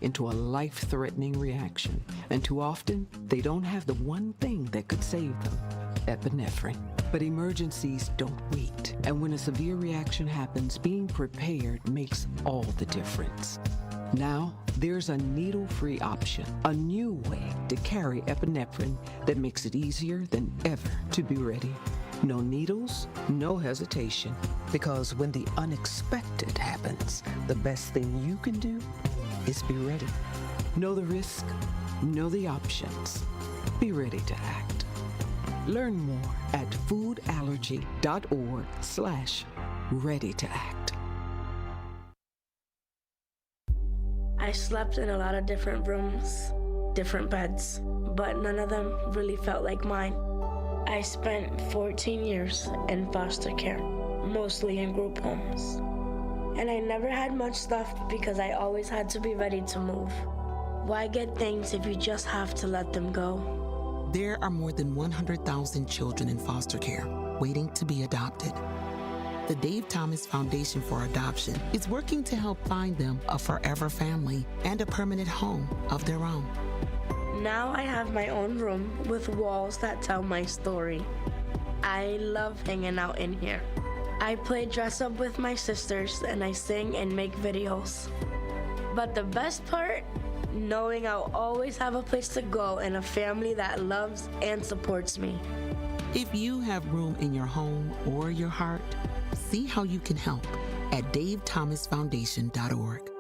into a life-threatening reaction. And too often, they don't have the one thing that could save them: epinephrine. But emergencies don't wait. And when a severe reaction happens, being prepared makes all the difference. Now, there's a needle-free option, a new way to carry epinephrine that makes it easier than ever to be ready. No needles, no hesitation, because when the unexpected happens, the best thing you can do is be ready. Know the risk, know the options. Be ready to act. Learn more at foodallergy.org/ready to act. I slept in a lot of different rooms, different beds, but none of them really felt like mine. I spent 14 years in foster care, mostly in group homes. And I never had much stuff because I always had to be ready to move. Why get things if you just have to let them go? There are more than 100,000 children in foster care waiting to be adopted. The Dave Thomas Foundation for Adoption is working to help find them a forever family and a permanent home of their own. Now I have my own room with walls that tell my story. I love hanging out in here. I play dress up with my sisters and I sing and make videos. But the best part? Knowing I'll always have a place to go and a family that loves and supports me. If you have room in your home or your heart, see how you can help at davethomasfoundation.org.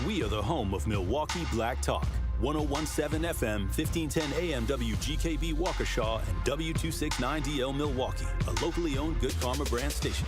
We are the home of Milwaukee Black Talk. 1017 FM, 1510 AM WGKB Waukesha, and W269DL Milwaukee, a locally owned Good Karma brand station.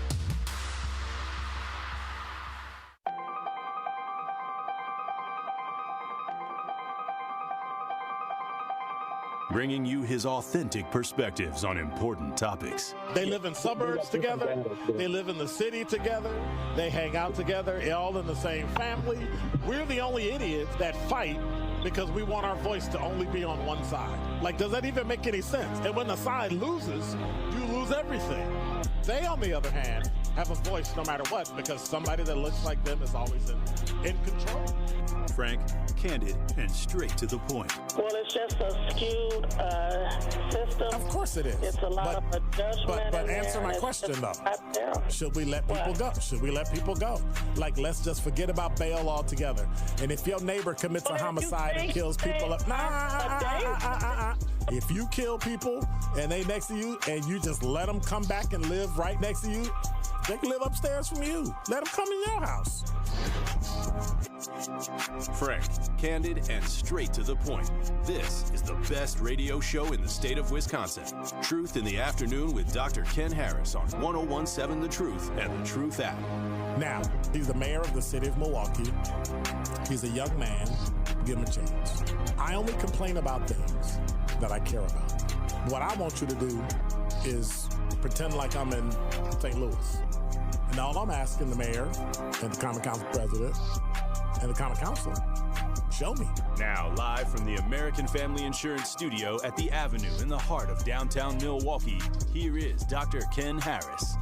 Bringing you his authentic perspectives on important topics. They live in suburbs together. They live in the city together. They hang out together, all in the same family. We're the only idiots that fight because we want our voice to only be on one side. Like, does that even make any sense? And when the side loses, you lose everything. They, on the other hand, have a voice no matter what because somebody that looks like them is always in control. Frank, candid, and straight to the point. Well, it's just a skewed system. Of course it is. It's a lot of judgment. But answer my question, though. Should we let people go? Should we let people go? Like, let's just forget about bail altogether. And if your neighbor commits a homicide and kills people up, if you kill people and they next to you and you just let them come back and live right next to you, they can live upstairs from you. Let them come in your house. Frank, candid, and straight to the point. This is the best radio show in the state of Wisconsin. Truth in the Afternoon with Dr. Ken Harris on 1017 The Truth and The Truth app. Now, he's the mayor of the city of Milwaukee. He's a young man. Give him a chance. I only complain about things that I care about. What I want you to do is pretend like I'm in St. Louis. And all I'm asking the mayor and the Common Council president and the Common Council, show me. Now, live from the American Family Insurance Studio at the Avenue in the heart of downtown Milwaukee, here is Dr. Ken Harris.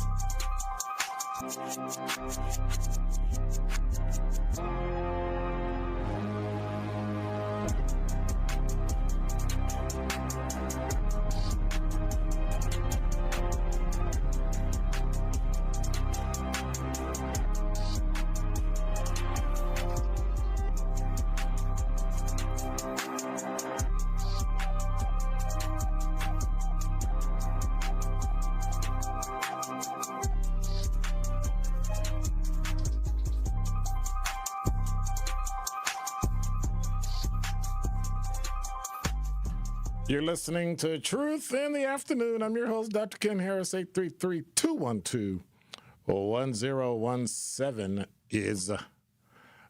You're listening to Truth in the Afternoon. I'm your host, Dr. Ken Harris. 833-212-1017 is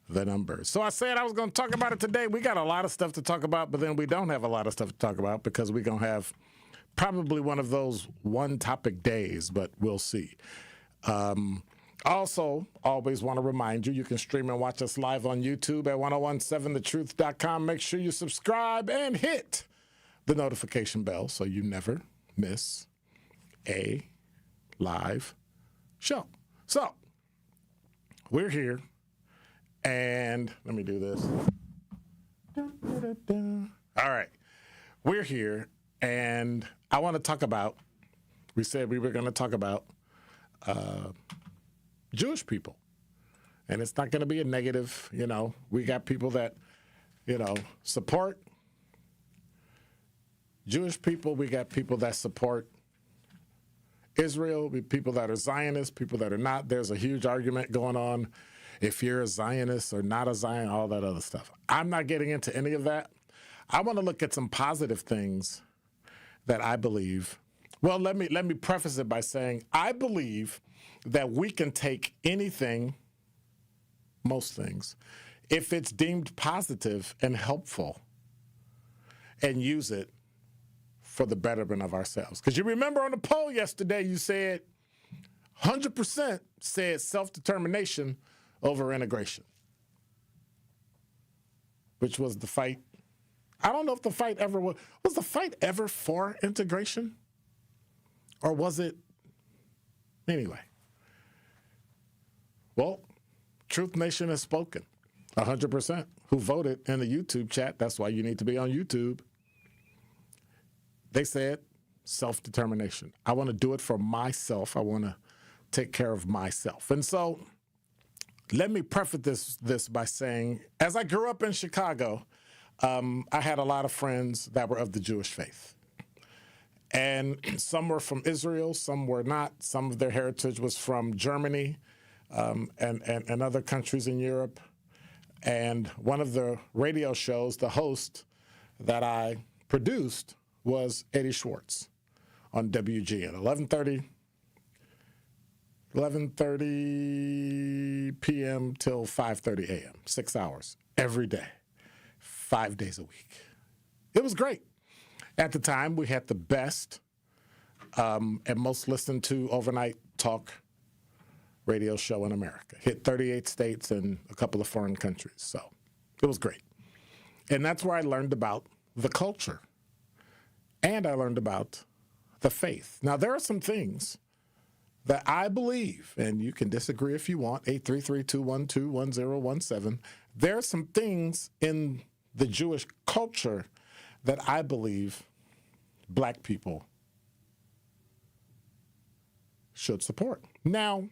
the number. So I said I was going to talk about it today. We got a lot of stuff to talk about, but then we don't have a lot of stuff to talk about because we're going to have probably one of those one-topic days, but we'll see. Also, always want to remind you, you can stream and watch us live on YouTube at 1017thetruth.com. Make sure you subscribe and hit the notification bell so you never miss a live show. So, we're here, and And let me do this. All right. We're here, and I want to talk about, we said we were going to talk about Jewish people. And it's not going to be a negative, We got people that, support Jewish people. We got people that support Israel, people that are Zionists, people that are not. There's a huge argument going on if you're a Zionist or not a Zionist, all that other stuff. I'm not getting into any of that. I want to look at some positive things that I believe. Well, let me preface it by saying I believe that we can take anything, most things, if it's deemed positive and helpful, and use it for the betterment of ourselves. Because you remember on the poll yesterday, you said 100% said self-determination over integration, which was the fight. I don't know if the fight ever was the fight ever for integration? Or was it? Anyway. Well, Truth Nation has spoken. 100% who voted in the YouTube chat. That's why you need to be on YouTube. They said self-determination. I want to do it for myself. I want to take care of myself. And so let me preface this by saying, as I grew up in Chicago, I had a lot of friends that were of the Jewish faith. And some were from Israel, some were not. Some of their heritage was from Germany and other countries in Europe. And one of the radio shows, the host that I produced was Eddie Schwartz on WGN, 11:30 p.m. till 5:30 a.m., 6 hours every day, 5 days a week. It was great. At the time, we had the best and most listened to overnight talk radio show in America. Hit 38 states and a couple of foreign countries. So it was great. And that's where I learned about the culture. And I learned about the faith. Now, there are some things that I believe, and you can disagree if you want, 833-212-1017. There are some things in the Jewish culture that I believe Black people should support. Now,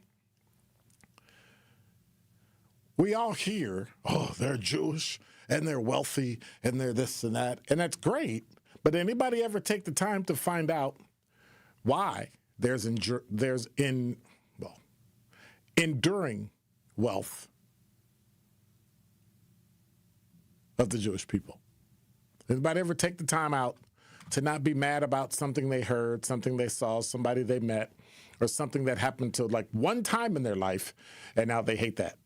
we all hear, oh, they're Jewish and they're wealthy and they're this and that, and that's great. But anybody ever take the time to find out why there's enduring wealth of the Jewish people? Anybody ever take the time out to not be mad about something they heard, something they saw, somebody they met, or something that happened to like one time in their life, and now they hate that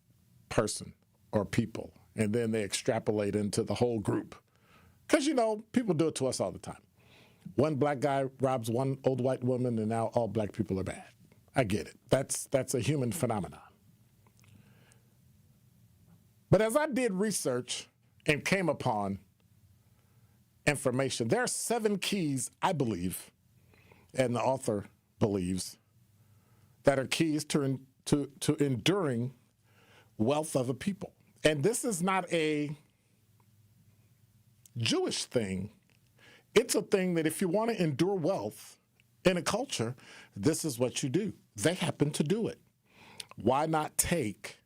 person or people, and then they extrapolate into the whole group? Because, people do it to us all the time. One black guy robs one old white woman, and now all black people are bad. I get it. That's a human phenomenon. But as I did research and came upon information, there are 7 keys, I believe, and the author believes, that are keys to enduring wealth of a people. And this is not a Jewish thing. It's a thing that if you want to endure wealth in a culture, this is what you do. They happen to do it. Why not take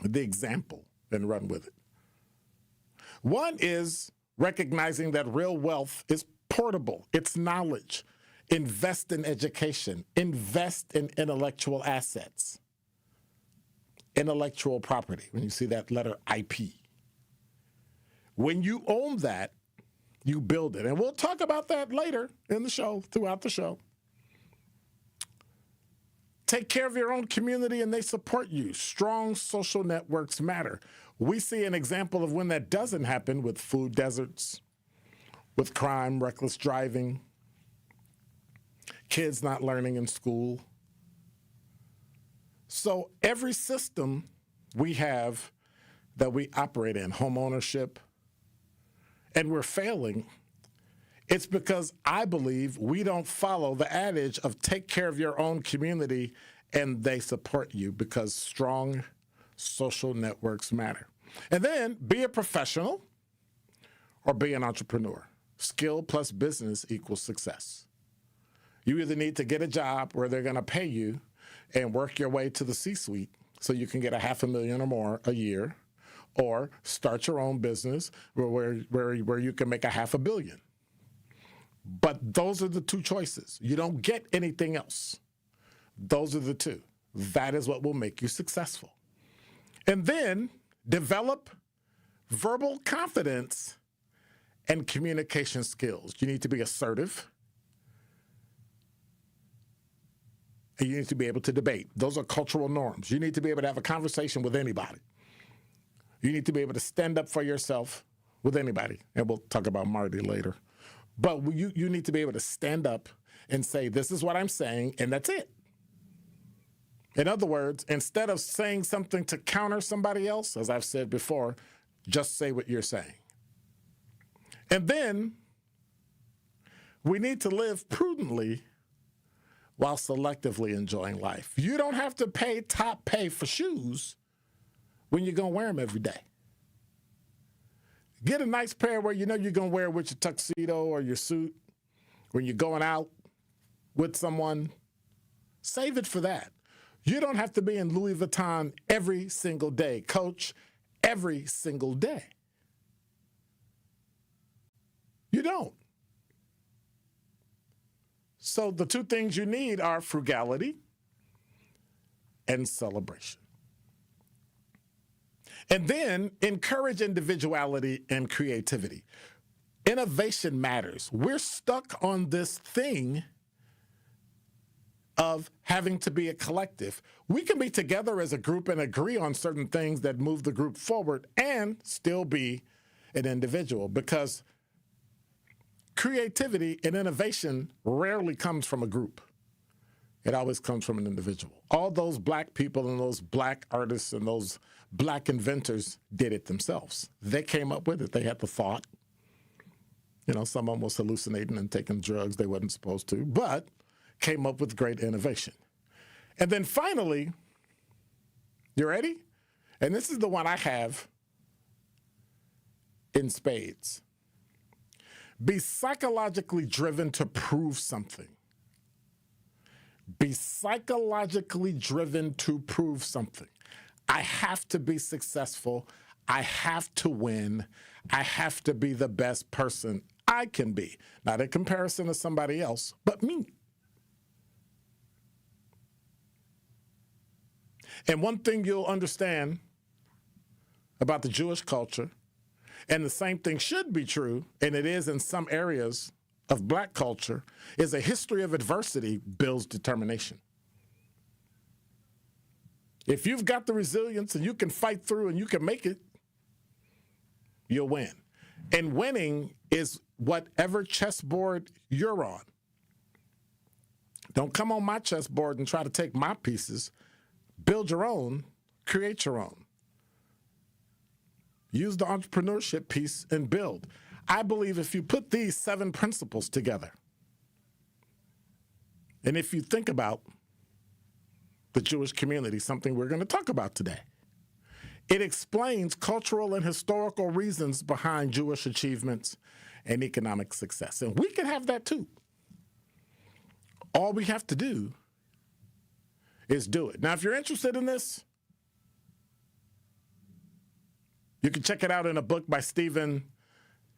the example and run with it? One is recognizing that real wealth is portable. It's knowledge. Invest in education. Invest in intellectual assets. Intellectual property, when you see that letter IP. When you own that, you build it. And we'll talk about that later in the show, throughout the show. Take care of your own community and they support you. Strong social networks matter. We see an example of when that doesn't happen with food deserts, with crime, reckless driving, kids not learning in school. So every system we have that we operate in, home ownership, and we're failing, it's because I believe we don't follow the adage of take care of your own community and they support you, because strong social networks matter. And then be a professional or be an entrepreneur. Skill plus business equals success. You either need to get a job where they're going to pay you and work your way to the C-suite so you can get $500,000 or more a year, or start your own business where you can make $500 million. But those are the two choices. You don't get anything else. Those are the two. That is what will make you successful. And then develop verbal confidence and communication skills. You need to be assertive. And you need to be able to debate. Those are cultural norms. You need to be able to have a conversation with anybody. You need to be able to stand up for yourself with anybody. And we'll talk about Marty later. But you need to be able to stand up and say, this is what I'm saying, and that's it. In other words, instead of saying something to counter somebody else, as I've said before, just say what you're saying. And then we need to live prudently while selectively enjoying life. You don't have to pay top pay for shoes when you're going to wear them every day. Get a nice pair where you know you're going to wear it with your tuxedo or your suit when you're going out with someone. Save it for that. You don't have to be in Louis Vuitton every single day, Coach, every single day. You don't. So the two things you need are frugality and celebration. And then encourage individuality and creativity. Innovation matters. We're stuck on this thing of having to be a collective. We can be together as a group and agree on certain things that move the group forward and still be an individual, because creativity and innovation rarely comes from a group. It always comes from an individual. All those black people and those black artists and those black inventors did it themselves. They came up with it. They had the thought. You know, some of them was hallucinating and taking drugs they wasn't supposed to, but came up with great innovation. And then finally, you ready? And this is the one I have in spades. Be psychologically driven to prove something. Be psychologically driven to prove something. I have to be successful. I have to win. I have to be the best person I can be. Not in comparison to somebody else, but me. And one thing you'll understand about the Jewish culture, and the same thing should be true, and it is in some areas of black culture, is a history of adversity builds determination. If you've got the resilience and you can fight through and you can make it, you'll win. And winning is whatever chessboard you're on. Don't come on my chessboard and try to take my pieces. Build your own, create your own. Use the entrepreneurship piece and build. I believe if you put these 7 principles together, and if you think about the Jewish community, something we're going to talk about today, it explains cultural and historical reasons behind Jewish achievements and economic success. And we can have that too. All we have to do is do it. Now, if you're interested in this, you can check it out in a book by Steven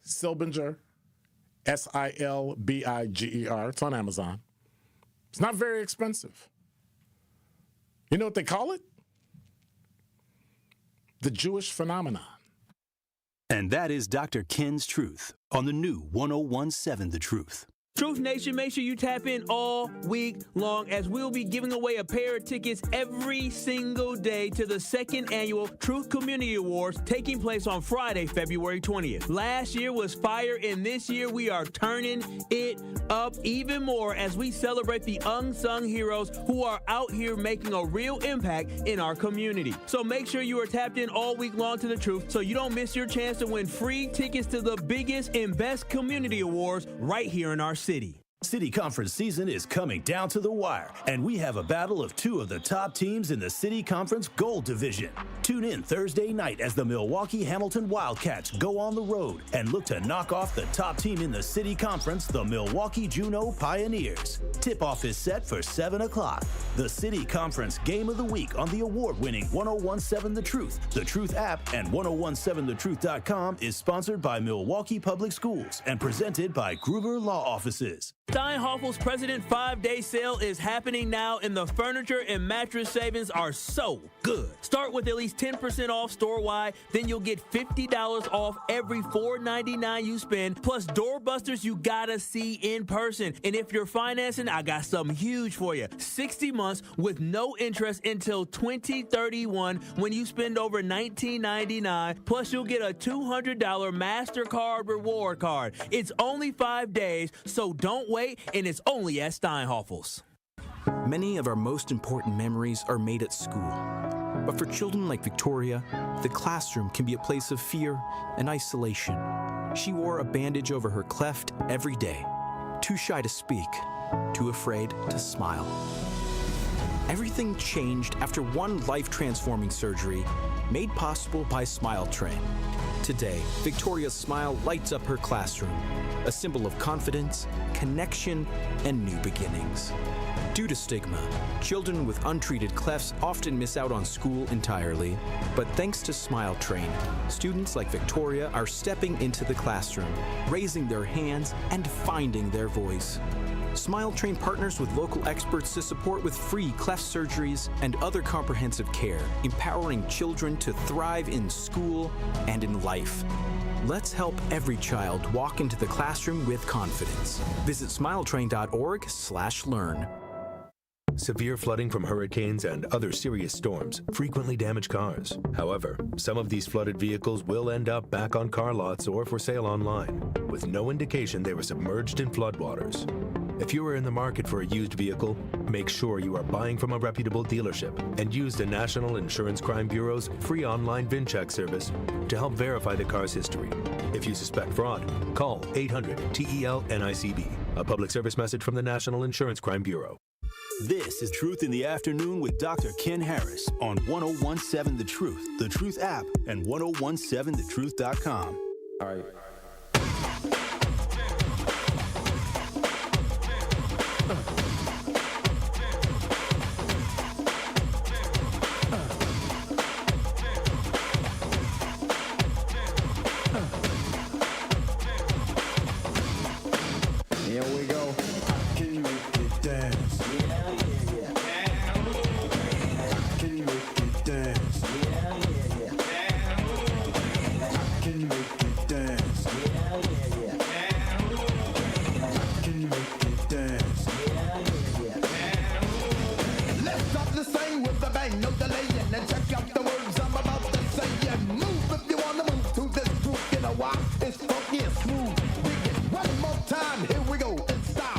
Silbinger, Silbiger. It's on Amazon. It's not very expensive. You know what they call it? The Jewish phenomenon. And that is Dr. Ken's Truth on the new 1017 The Truth. Truth Nation, make sure you tap in all week long as we'll be giving away a pair of tickets every single day to the 2nd annual Truth Community Awards taking place on Friday, February 20th. Last year was fire, and this year we are turning it up even more as we celebrate the unsung heroes who are out here making a real impact in our community. So make sure you are tapped in all week long to the Truth so you don't miss your chance to win free tickets to the biggest and best community awards right here in our city. City Conference season is coming down to the wire, and we have a battle of two of the top teams in the City Conference Gold Division. Tune in Thursday night as the Milwaukee Hamilton Wildcats go on the road and look to knock off the top team in the City Conference, the Milwaukee Juneau Pioneers. Tip-off is set for 7 o'clock. The City Conference Game of the Week on the award-winning 1017 The Truth app, and 1017thetruth.com is sponsored by Milwaukee Public Schools and presented by Gruber Law Offices. Steinhoffel's President 5-Day Sale is happening now, and the furniture and mattress savings are so good. Start with at least 10% off store-wide, then you'll get $50 off every $4.99 you spend, plus doorbusters you gotta see in person. And if you're financing, I got something huge for you. 60 months with no interest until 2031 when you spend over $19.99, plus you'll get a $200 MasterCard reward card. It's only 5 days, so don't wait, and it's only at Steinhoffel's. Many of our most important memories are made at school. But for children like Victoria, the classroom can be a place of fear and isolation. She wore a bandage over her cleft every day, too shy to speak, too afraid to smile. Everything changed after one life-transforming surgery made possible by Smile Train. Today, Victoria's smile lights up her classroom, a symbol of confidence, connection, and new beginnings. Due to stigma, children with untreated clefts often miss out on school entirely. But thanks to Smile Train, students like Victoria are stepping into the classroom, raising their hands, and finding their voice. Smile Train partners with local experts to support with free cleft surgeries and other comprehensive care, empowering children to thrive in school and in life. Let's help every child walk into the classroom with confidence. Visit smiletrain.org/learn. Severe flooding from hurricanes and other serious storms frequently damage cars. However, some of these flooded vehicles will end up back on car lots or for sale online, with no indication they were submerged in floodwaters. If you are in the market for a used vehicle, make sure you are buying from a reputable dealership and use the National Insurance Crime Bureau's free online VIN check service to help verify the car's history. If you suspect fraud, call 800-TEL-NICB, a public service message from the National Insurance Crime Bureau. This is Truth in the Afternoon with Dr. Ken Harris on 1017 The Truth app, and 1017thetruth.com. All right. Here we go. Can you make it dance? Yeah. Can you make it dance? Yeah. Can you make it dance? Yeah. Can you make it dance? Yeah. Let's start the same with the bang, no delay, and check out the words I'm about to say. Yeah, move if you wanna move to this groove. You know why? It's funky and smooth. One more time, here we go.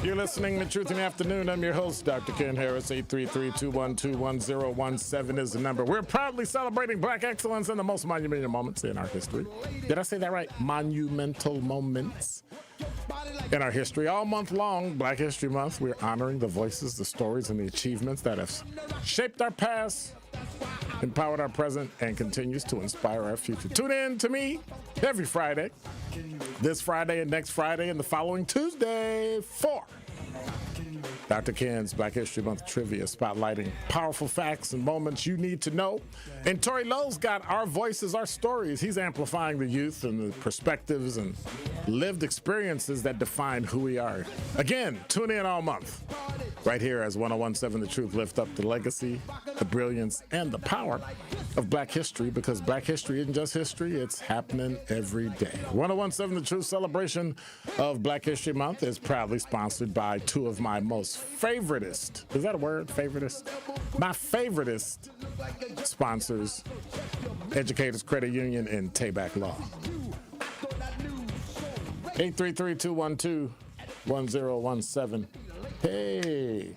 You're listening to Truth in the Afternoon. I'm your host, Dr. Ken Harris. 833-212-1017 is the number. We're proudly celebrating Black excellence in the most monumental moments in our history. Did I say that right? Monumental moments in our history. All month long, Black History Month, we're honoring the voices, the stories, and the achievements that have shaped our past, empowered our present, and continues to inspire our future. Tune in to me every Friday, this Friday and next Friday, and the following Tuesday for Dr. Ken's Black History Month Trivia, spotlighting powerful facts and moments you need to know. And Tory Lowe's got Our Voices, Our Stories. He's amplifying the youth and the perspectives and lived experiences that define who we are. Again, tune in all month, right here as 1017 The Truth lift up the legacy, the brilliance, and the power of Black history, because Black history isn't just history, it's happening every day. 1017 The Truth celebration of Black History Month is proudly sponsored by two of my most favoritist, is that a word, favoritist? My favoritist sponsors, Educators Credit Union and Tayback Law. 833-212-1017. Hey.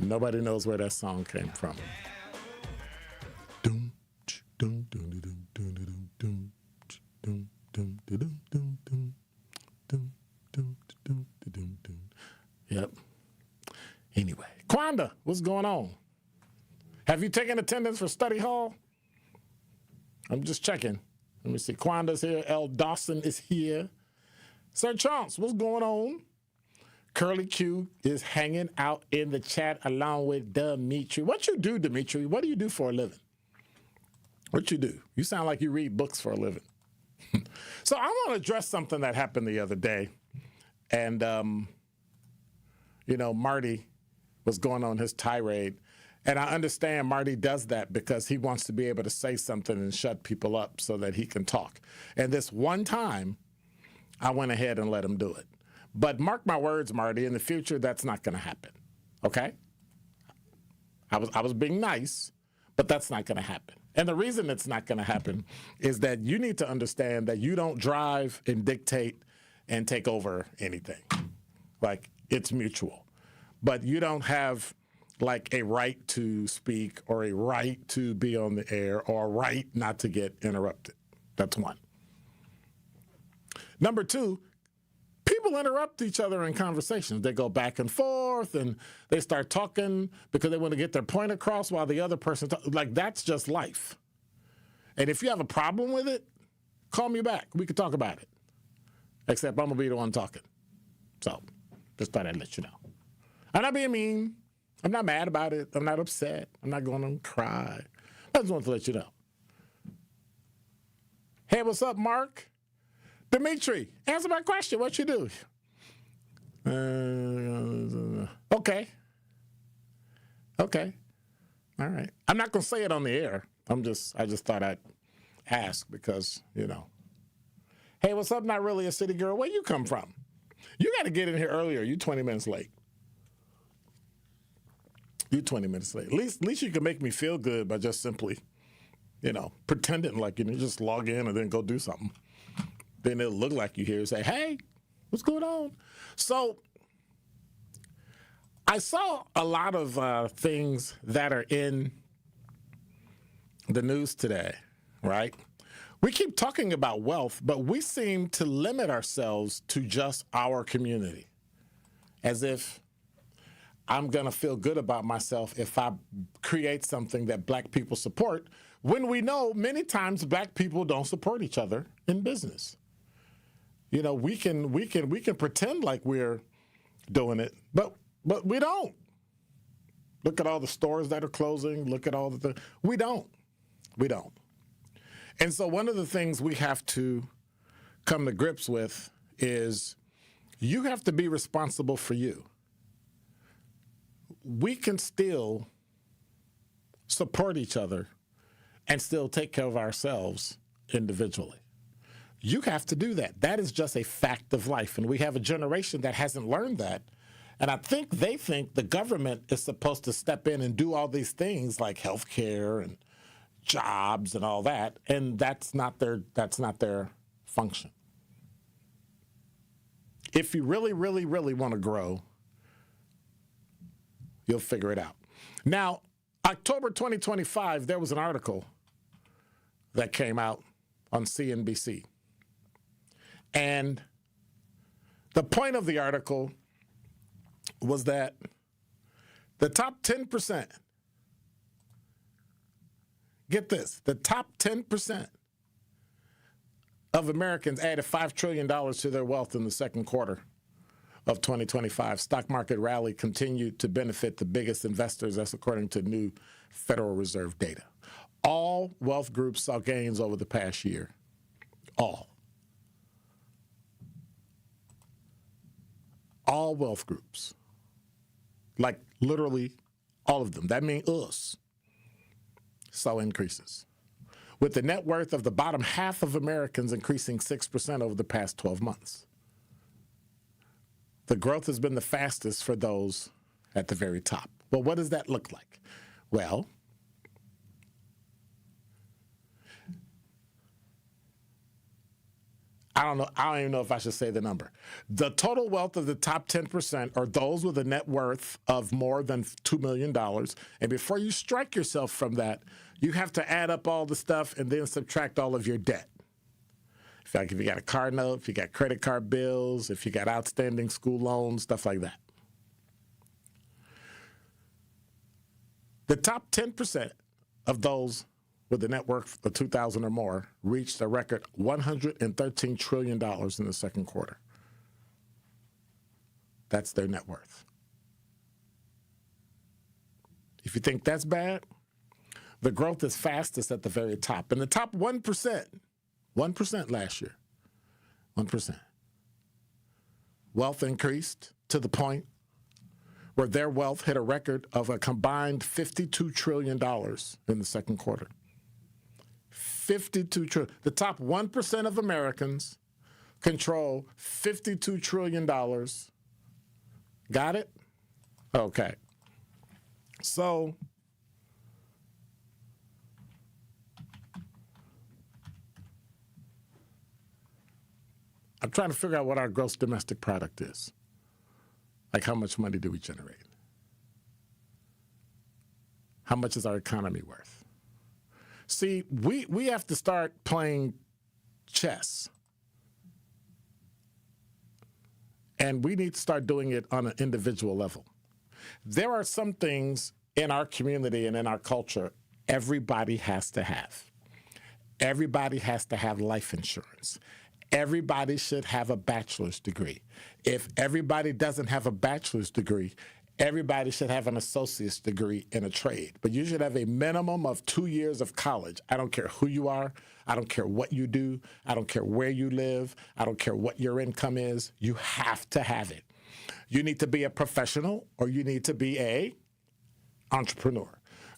Nobody knows where that song came from. Yep. Anyway, Quanda, what's going on? Have you taken attendance for study hall? I'm just checking. Let me see. Quanda's here. L. Dawson is here. Sir Chance, what's going on? Curly Q is hanging out in the chat along with Dimitri. What you do, Dimitri? What do you do for a living? What you do? You sound like you read books for a living. So I want to address something that happened the other day. And, Marty was going on his tirade. And I understand Marty does that because he wants to be able to say something and shut people up so that he can talk. And this one time, I went ahead and let him do it. But mark my words, Marty, in the future, that's not going to happen, okay? I was being nice, but that's not going to happen. And the reason it's not going to happen is that you need to understand that you don't drive and dictate and take over anything. Like, it's mutual. But you don't have, like, a right to speak or a right to be on the air or a right not to get interrupted. That's one. Number two, people interrupt each other in conversations. They go back and forth, and they start talking because they want to get their point across while the other person like, that's just life. And if you have a problem with it, call me back. We can talk about it. Except I'm going to be the one talking. So just thought I'd let you know. I'm not being mean. I'm not mad about it. I'm not upset. I'm not going to cry. I just wanted to let you know. Hey, what's up, Mark? Dimitri, answer my question. What you do? Okay. All right. I'm not going to say it on the air. I just thought I'd ask because, Hey, what's up? Not really a city girl. Where you come from? You got to get in here earlier. You 20 minutes late. You 20 minutes late. At least you can make me feel good by just simply, pretending like you just log in and then go do something. Then it'll look like you here and say, hey, what's going on? So I saw a lot of things that are in the news today, right? We keep talking about wealth, but we seem to limit ourselves to just our community, as if I'm going to feel good about myself if I create something that black people support, when we know many times black people don't support each other in business. We can pretend like we're doing it, but we don't. Look at all the stores that are closing. Look at all the things. We don't. And so one of the things we have to come to grips with is you have to be responsible for you. We can still support each other and still take care of ourselves individually. You have to do that. That is just a fact of life. And we have a generation that hasn't learned that. And I think they think the government is supposed to step in and do all these things like health care and jobs and all that. And that's not their function. If you really, really, really want to grow, you'll figure it out. Now, October 2025, there was an article that came out on CNBC. And the point of the article was that the top 10%, get this, the top 10% of Americans added $5 trillion to their wealth in the second quarter of 2025. Stock market rally continued to benefit the biggest investors, that's according to new Federal Reserve data. All wealth groups saw gains over the past year. All wealth groups, like literally all of them. That means us, saw increases, with the net worth of the bottom half of Americans increasing 6% over the past 12 months. The growth has been the fastest for those at the very top. Well, what does that look like? Well, I don't know. I don't even know if I should say the number. The total wealth of the top 10% are those with a net worth of more than $2 million. And before you strike yourself from that, you have to add up all the stuff and then subtract all of your debt. If you got a car note, if you got credit card bills, if you got outstanding school loans, stuff like that. The top 10% of those with a net worth of $2,000 or more reached a record $113 trillion in the second quarter. That's their net worth. If you think that's bad, the growth is fastest at the very top. In the top 1%, 1% last year, 1%. Wealth increased to the point where their wealth hit a record of a combined $52 trillion in the second quarter. 52 trillion. The top 1% of Americans control $52 trillion. Got it? Okay. So, I'm trying to figure out what our gross domestic product is. Like, how much money do we generate? How much is our economy worth? See, we have to start playing chess. And we need to start doing it on an individual level. There are some things in our community and in our culture everybody has to have. Everybody has to have life insurance. Everybody should have a bachelor's degree. If everybody doesn't have a bachelor's degree, everybody should have an associate's degree in a trade. But you should have a minimum of 2 years of college. I don't care who you are. I don't care what you do. I don't care where you live. I don't care what your income is. You have to have it. You need to be a professional or you need to be a entrepreneur.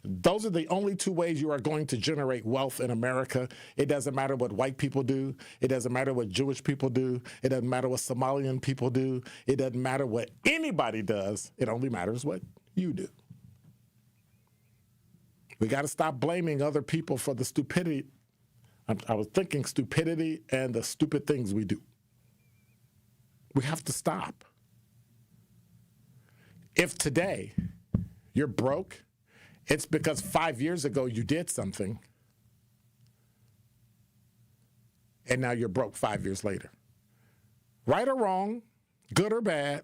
Those are the only two ways you are going to generate wealth in America. It doesn't matter what white people do. It doesn't matter what Jewish people do. It doesn't matter what Somalian people do. It doesn't matter what anybody does. It only matters what you do. We got to stop blaming other people for the stupidity. I was thinking stupidity and the stupid things we do. We have to stop. If today you're broke, it's because 5 years ago you did something, and now you're broke 5 years later. Right or wrong, good or bad,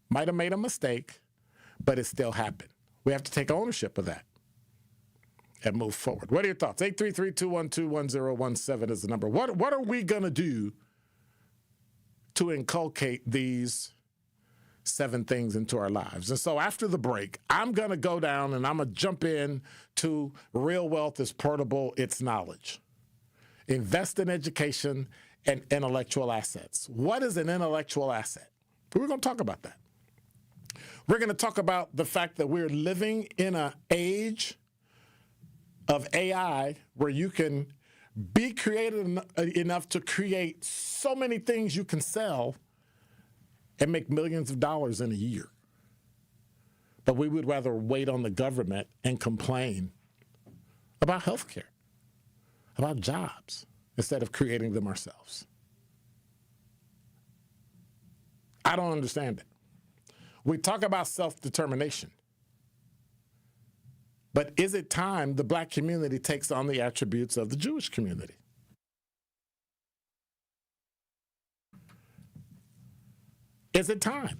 might have made a mistake, but it still happened. We have to take ownership of that and move forward. What are your thoughts? 833-212-1017 is the number. What are we going to do to inculcate these 7 things into our lives? And so after the break, I'm going to go down and I'm going to jump in to real wealth is portable, it's knowledge. Invest in education and intellectual assets. What is an intellectual asset? We're going to talk about that. We're going to talk about the fact that we're living in an age of AI where you can be creative enough to create so many things you can sell and make millions of dollars in a year. But we would rather wait on the government and complain about healthcare, about jobs, instead of creating them ourselves. I don't understand it. We talk about self-determination. But is it time the black community takes on the attributes of the Jewish community? Is it time?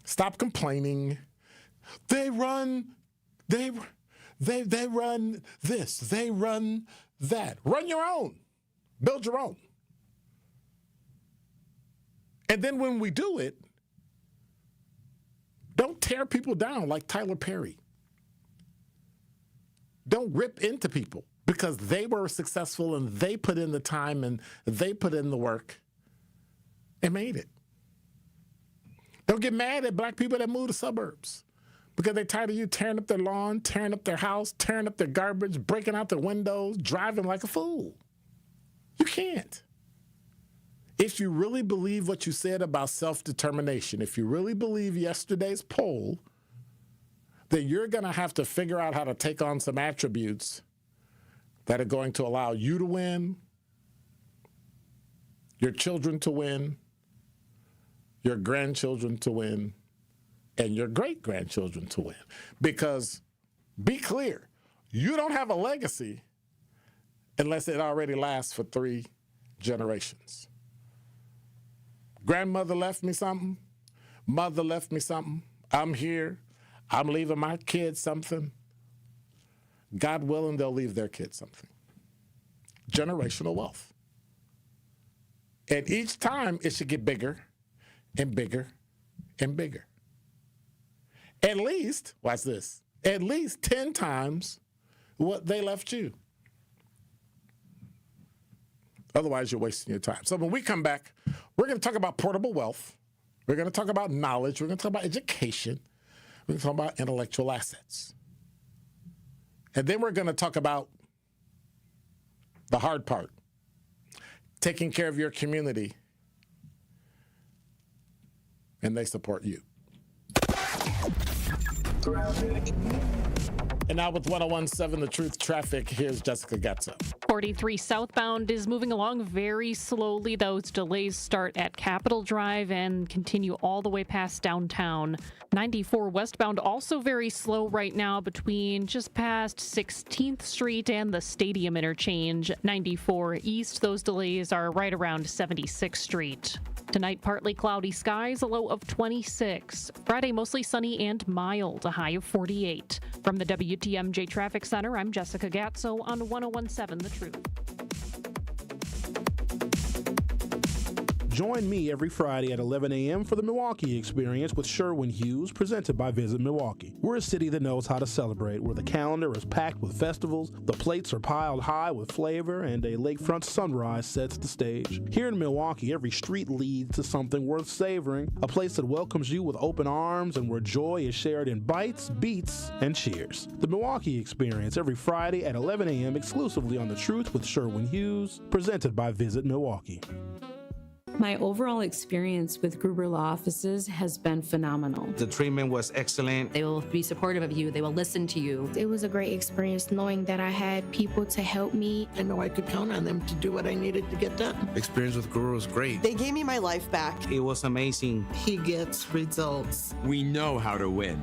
Stop complaining. They run this. They run that. Run your own. Build your own. And then when we do it, don't tear people down like Tyler Perry. Don't rip into people because they were successful and they put in the time and they put in the work and made it. Don't get mad at black people that move to suburbs because they're tired of you tearing up their lawn, tearing up their house, tearing up their garbage, breaking out their windows, driving like a fool. You can't. If you really believe what you said about self-determination, if you really believe yesterday's poll, then you're going to have to figure out how to take on some attributes that are going to allow you to win, your children to win, your grandchildren to win, and your great-grandchildren to win. Because, be clear, you don't have a legacy unless it already lasts for 3 generations. Grandmother left me something. Mother left me something. I'm here. I'm leaving my kids something. God willing, they'll leave their kids something. Generational wealth. And each time it should get bigger and bigger and bigger. At least, watch this, at least 10 times what they left you. Otherwise, you're wasting your time. So when we come back, we're going to talk about portable wealth. We're going to talk about knowledge. We're going to talk about education. We're going to talk about intellectual assets. And then we're going to talk about the hard part, taking care of your community. And they support you. And now with 101.7 The Truth Traffic, here's Jessica Gatzo. 43 southbound is moving along very slowly. Those delays start at Capitol Drive and continue all the way past downtown. 94 westbound also very slow right now between just past 16th Street and the Stadium interchange. 94 east, those delays are right around 76th Street. Tonight, partly cloudy skies, a low of 26. Friday, mostly sunny and mild, a high of 48. From the WTMJ Traffic Center, I'm Jessica Gatzo on 101.7 The Truth. Join me every Friday at 11 a.m. for the Milwaukee Experience with Sherwin Hughes, presented by Visit Milwaukee. We're a city that knows how to celebrate, where the calendar is packed with festivals, the plates are piled high with flavor, and a lakefront sunrise sets the stage. Here in Milwaukee, every street leads to something worth savoring, a place that welcomes you with open arms and where joy is shared in bites, beats, and cheers. The Milwaukee Experience every Friday at 11 a.m. exclusively on The Truth with Sherwin Hughes, presented by Visit Milwaukee. My overall experience with Gruber Law Offices has been phenomenal. The treatment was excellent. They will be supportive of you. They will listen to you. It was a great experience knowing that I had people to help me. I know I could count on them to do what I needed to get done. Experience with Gruber was great. They gave me my life back. It was amazing. He gets results. We know how to win.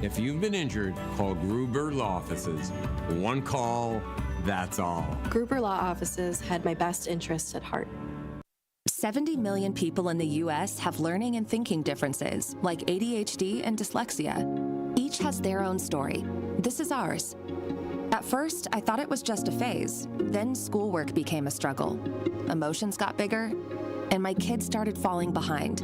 If you've been injured, call Gruber Law Offices. One call, that's all. Gruber Law Offices had my best interests at heart. 70 million people in the U.S. have learning and thinking differences, like ADHD and dyslexia. Each has their own story. This is ours. At first, I thought it was just a phase. Then schoolwork became a struggle. Emotions got bigger, and my kids started falling behind.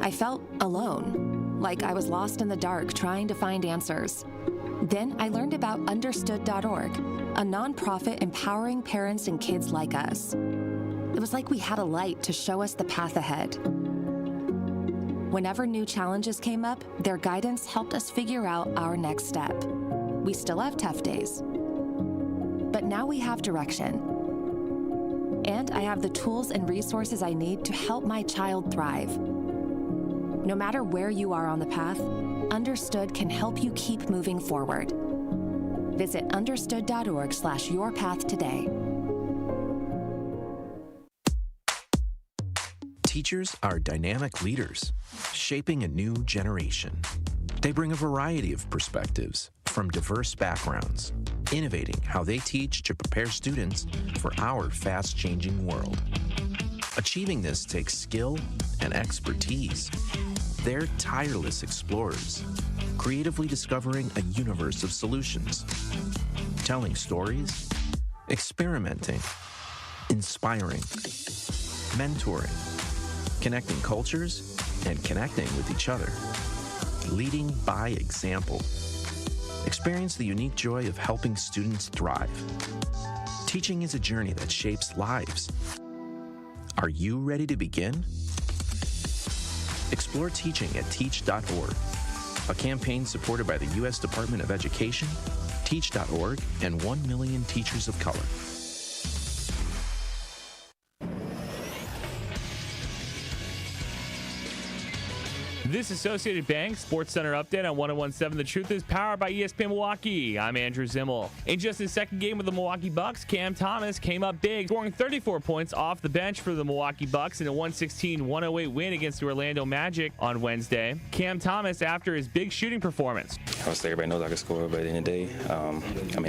I felt alone, like I was lost in the dark trying to find answers. Then I learned about Understood.org, a nonprofit empowering parents and kids like us. It was like we had a light to show us the path ahead. Whenever new challenges came up, their guidance helped us figure out our next step. We still have tough days, but now we have direction. And I have the tools and resources I need to help my child thrive. No matter where you are on the path, Understood can help you keep moving forward. Visit understood.org/yourpath today. Teachers are dynamic leaders, shaping a new generation. They bring a variety of perspectives from diverse backgrounds, innovating how they teach to prepare students for our fast-changing world. Achieving this takes skill and expertise. They're tireless explorers, creatively discovering a universe of solutions, telling stories, experimenting, inspiring, mentoring, connecting cultures, and connecting with each other. Leading by example. Experience the unique joy of helping students thrive. Teaching is a journey that shapes lives. Are you ready to begin? Explore teaching at teach.org, a campaign supported by the U.S. Department of Education, Teach.org, and 1 million teachers of color. This Associated Bank Sports Center update on 101.7 The Truth is powered by ESPN Milwaukee. I'm Andrew Zimmel. In just his second game with the Milwaukee Bucks, Cam Thomas came up big, scoring 34 points off the bench for the Milwaukee Bucks in a 116-108 win against the Orlando Magic on Wednesday. Cam Thomas after his big shooting performance. Obviously, everybody knows I can score, but at the end of the day,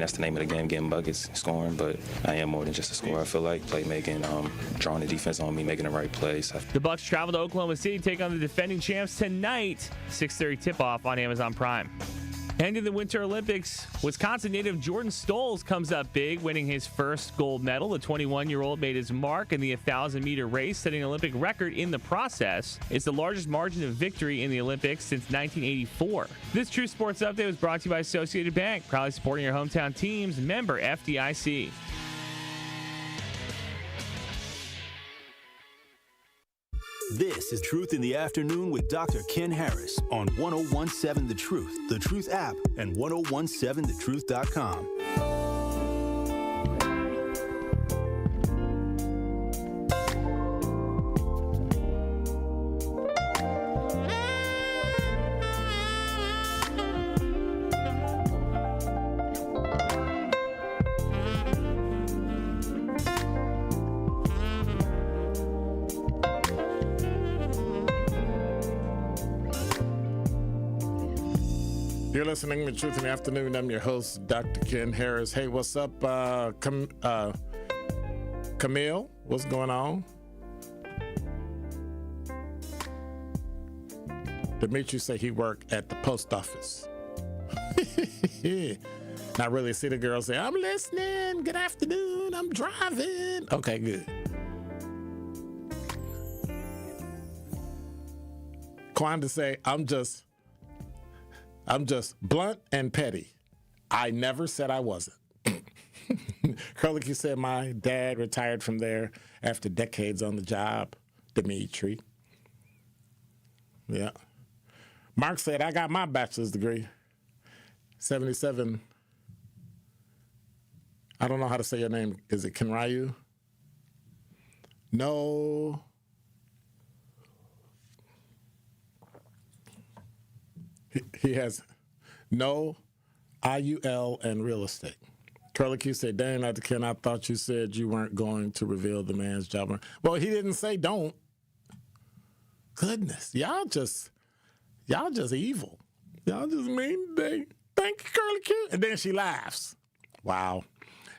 that's the name of the game, getting buckets, scoring, but I am more than just a scorer. I feel like playmaking, drawing the defense on me, making the right plays. The Bucks travel to Oklahoma City to take on the defending champs tonight, 6:30 tip-off on Amazon Prime. And in the Winter Olympics, Wisconsin native Jordan Stolz comes up big, winning his first gold medal. The 21-year-old made his mark in the 1,000-meter race, setting an Olympic record in the process. It's the largest margin of victory in the Olympics since 1984. This True Sports Update was brought to you by Associated Bank, proudly supporting your hometown teams, member FDIC. This is Truth in the Afternoon with Dr. Ken Harris on 1017 The Truth, The Truth app, and 1017thetruth.com. You're listening to Truth in the Afternoon. I'm your host, Dr. Ken Harris. Hey, what's up, Camille? What's going on? Demetrius say he worked at the post office. Not really. See the girl say, I'm listening. Good afternoon. I'm driving. Okay, good. Quanda say, I'm just blunt and petty. I never said I wasn't. Curlicky said my dad retired from there after decades on the job. Dimitri. Yeah. Mark said, I got my bachelor's degree. 77. I don't know how to say your name. Is it Kenryu? No. He has no IUL and real estate. Curly Q said, dang, Dr. Ken, I thought you said you weren't going to reveal the man's job. Well, he didn't say don't. Goodness, y'all just evil. Y'all just mean they. Thank you, Curly Q. And then she laughs. Wow.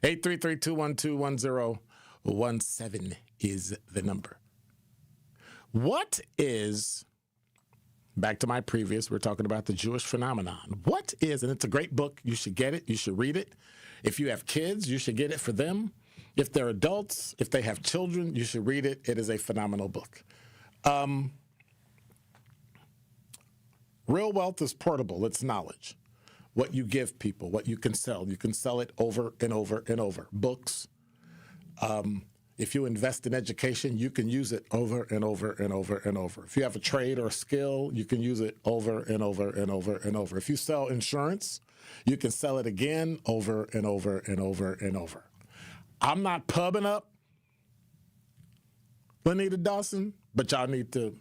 833-212-1017 is the number. What is... Back to my previous, we're talking about the Jewish phenomenon. What is, and it's a great book, you should get it, you should read it. If you have kids, you should get it for them. If they're adults, if they have children, you should read it. It is a phenomenal book. Real wealth is portable, it's knowledge. What you give people, what you can sell it over and over and over. Books. If you invest in education, you can use it over and over and over and over. If you have a trade or a skill, you can use it over and over and over and over. If you sell insurance, you can sell it again over and over and over and over. I'm not pubbing up Lenita Dawson, but y'all need to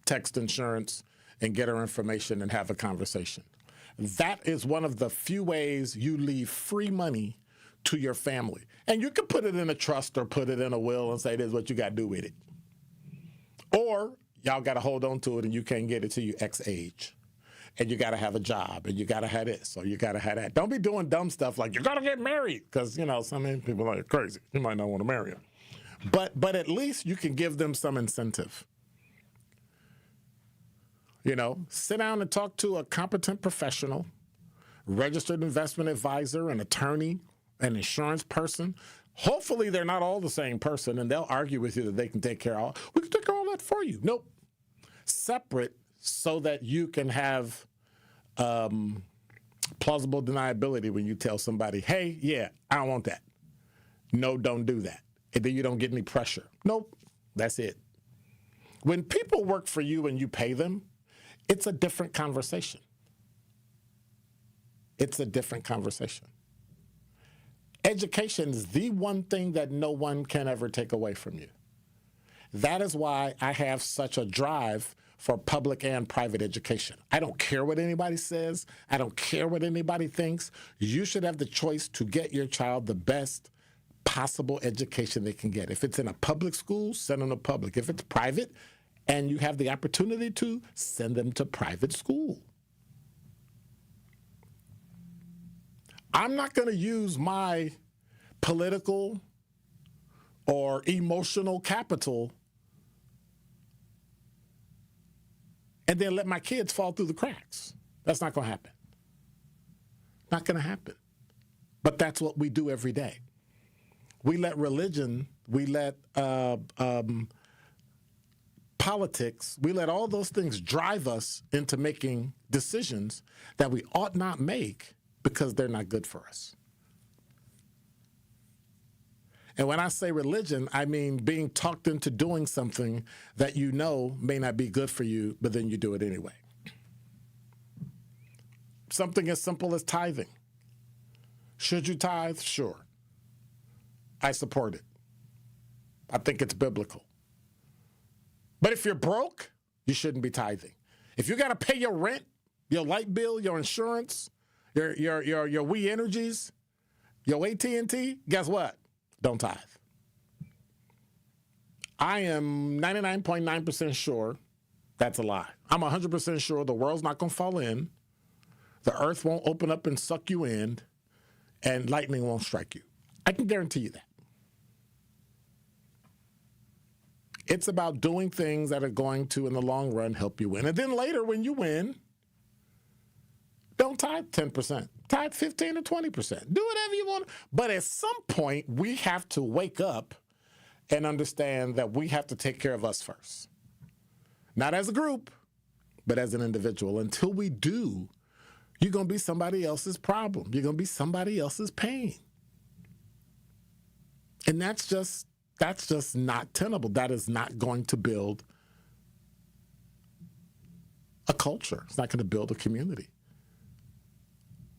text insurance and get her information and have a conversation. That is one of the few ways you leave free money to your family. And you can put it in a trust or put it in a will and say, this is what you got to do with it. Or y'all got to hold on to it and you can't get it till you X age. And you got to have a job and you got to have this or you got to have that. Don't be doing dumb stuff like you got to get married because, some people are like crazy. You might not want to marry them. But at least you can give them some incentive. Sit down and talk to a competent professional, registered investment advisor, an attorney, an insurance person. Hopefully they're not all the same person and they'll argue with you that they can take care of all. We can take care of all that for you. Nope. Separate so that you can have plausible deniability when you tell somebody, hey, yeah, I don't want that. No, don't do that. And then you don't get any pressure. Nope. That's it. When people work for you and you pay them, it's a different conversation. It's a different conversation. Education is the one thing that no one can ever take away from you. That is why I have such a drive for public and private education. I don't care what anybody says. I don't care what anybody thinks. You should have the choice to get your child the best possible education they can get. If it's in a public school, send them to public. If it's private and you have the opportunity to, send them to private school. I'm not going to use my political or emotional capital and then let my kids fall through the cracks. That's not going to happen. Not going to happen. But that's what we do every day. We let religion, we let politics, we let all those things drive us into making decisions that we ought not make because they're not good for us. And when I say religion, I mean being talked into doing something that you know may not be good for you, but then you do it anyway. Something as simple as tithing. Should you tithe? Sure. I support it. I think it's biblical. But if you're broke, you shouldn't be tithing. If you got to pay your rent, your light bill, your insurance, your We Energies, your AT&T, guess what? Don't tithe. I am 99.9% sure that's a lie. I'm 100% sure the world's not going to fall in, the earth won't open up and suck you in, and lightning won't strike you. I can guarantee you that. It's about doing things that are going to, in the long run, help you win. And then later, when you win, don't tithe 10%. Tithe 15 or 20%. Do whatever you want. But at some point, we have to wake up and understand that we have to take care of us first. Not as a group, but as an individual. Until we do, you're going to be somebody else's problem. You're going to be somebody else's pain. And that's just not tenable. That is not going to build a culture. It's not going to build a community.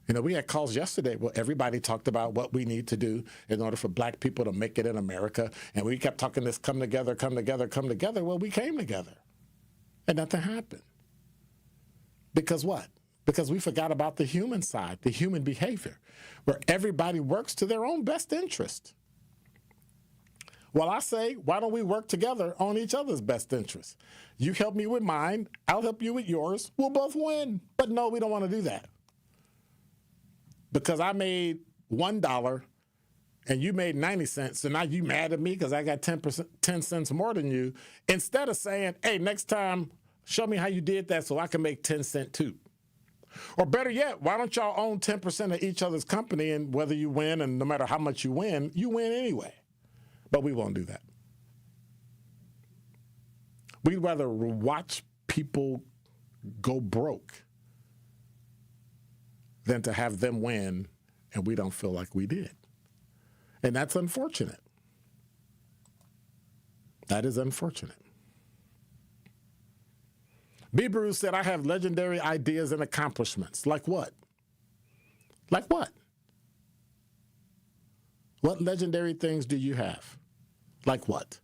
You know, we had calls yesterday where everybody talked about what we need to do in order for black people to make it in America. And we kept talking this come together, come together, come together. Well, we came together. And nothing happened. Because what? Because we forgot about the human side, the human behavior, where everybody works to their own best interest. Well, I say, why don't we work together on each other's best interest? You help me with mine, I'll help you with yours, we'll both win. But no, we don't want to do that. Because I made $1 and you made 90 cents, so now you mad at me because I got 10 cents more than you, instead of saying, hey, next time, show me how you did that so I can make 10 cents too. Or better yet, why don't y'all own 10% of each other's company, and whether you win and no matter how much you win anyway. But we won't do that. We'd rather watch people go broke than to have them win and we don't feel like we did. And that's unfortunate. That is unfortunate. B. Bruce said, I have legendary ideas and accomplishments. Like what? Like what? What legendary things do you have? Like what?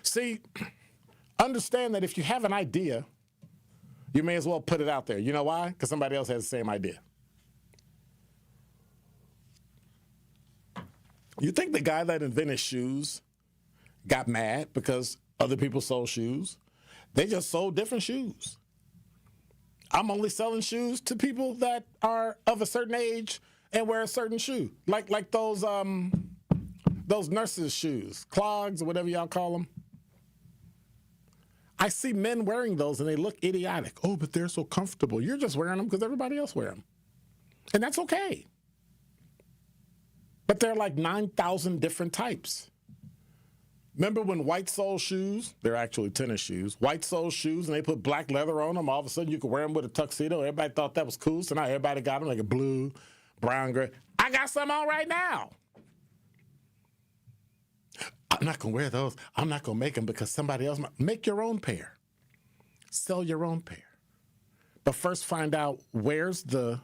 See, understand that if you have an idea, you may as well put it out there. You know why? Because somebody else has the same idea. You think the guy that invented shoes got mad because other people sold shoes? They just sold different shoes. I'm only selling shoes to people that are of a certain age and wear a certain shoe, like those nurses' shoes, clogs or whatever y'all call them. I see men wearing those and they look idiotic. Oh, but they're so comfortable. You're just wearing them because everybody else wears them, and that's okay. But there are like 9,000 different types. Remember when white sole shoes, they're actually tennis shoes, white sole shoes, and they put black leather on them, all of a sudden you could wear them with a tuxedo. Everybody thought that was cool, so now everybody got them like a blue, brown, gray. I got some on right now. I'm not going to wear those. I'm not going to make them because somebody else might. Make your own pair. Sell your own pair. But first find out where's the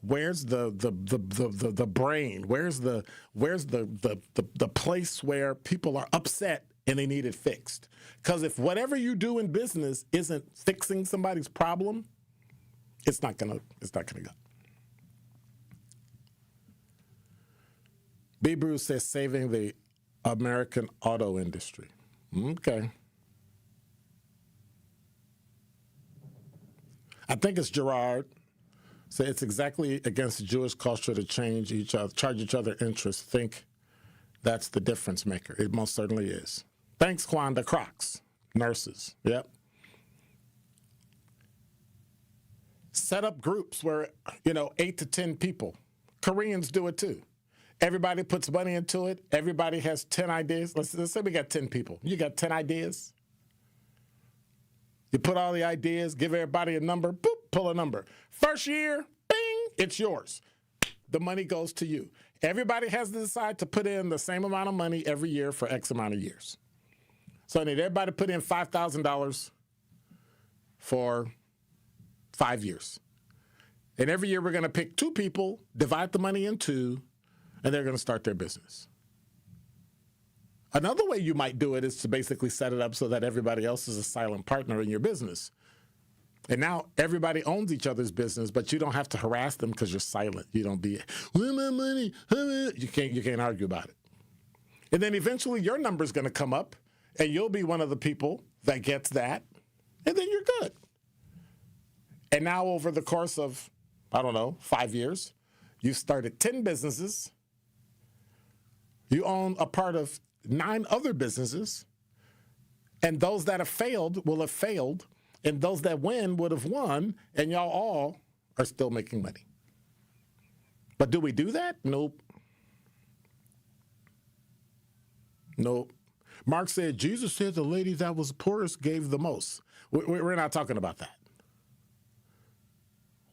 brain? Where's the place where people are upset and they need it fixed? Because if whatever you do in business isn't fixing somebody's problem, it's not gonna go. B. Bruce says saving the American auto industry. Okay. I think it's Gerard. So it's exactly against the Jewish culture to charge each other interest. Think that's the difference maker. It most certainly is. Thanks, Kwanda. Crocs. Nurses. Yep. Set up groups where, 8 to 10 people. Koreans do it too. Everybody puts money into it. Everybody has 10 ideas. Let's say we got 10 people. You got 10 ideas. You put all the ideas, give everybody a number, boop, pull a number. First year, bing, it's yours. The money goes to you. Everybody has to decide to put in the same amount of money every year for X amount of years. So I need everybody to put in $5,000 for 5 years. And every year we're going to pick 2 people, divide the money in 2, and they're going to start their business. Another way you might do it is to basically set it up so that everybody else is a silent partner in your business. And now everybody owns each other's business, but you don't have to harass them because you're silent. You don't be, where's my money? You can't argue about it. And then eventually your number's going to come up, and you'll be one of the people that gets that, and then you're good. And now over the course of, 5 years, you started 10 businesses. You own a part of 9 other businesses, and those that have failed will have failed, and those that win would have won, and y'all all are still making money. But do we do that? Nope. Mark said, Jesus said the lady that was poorest gave the most. We're not talking about that.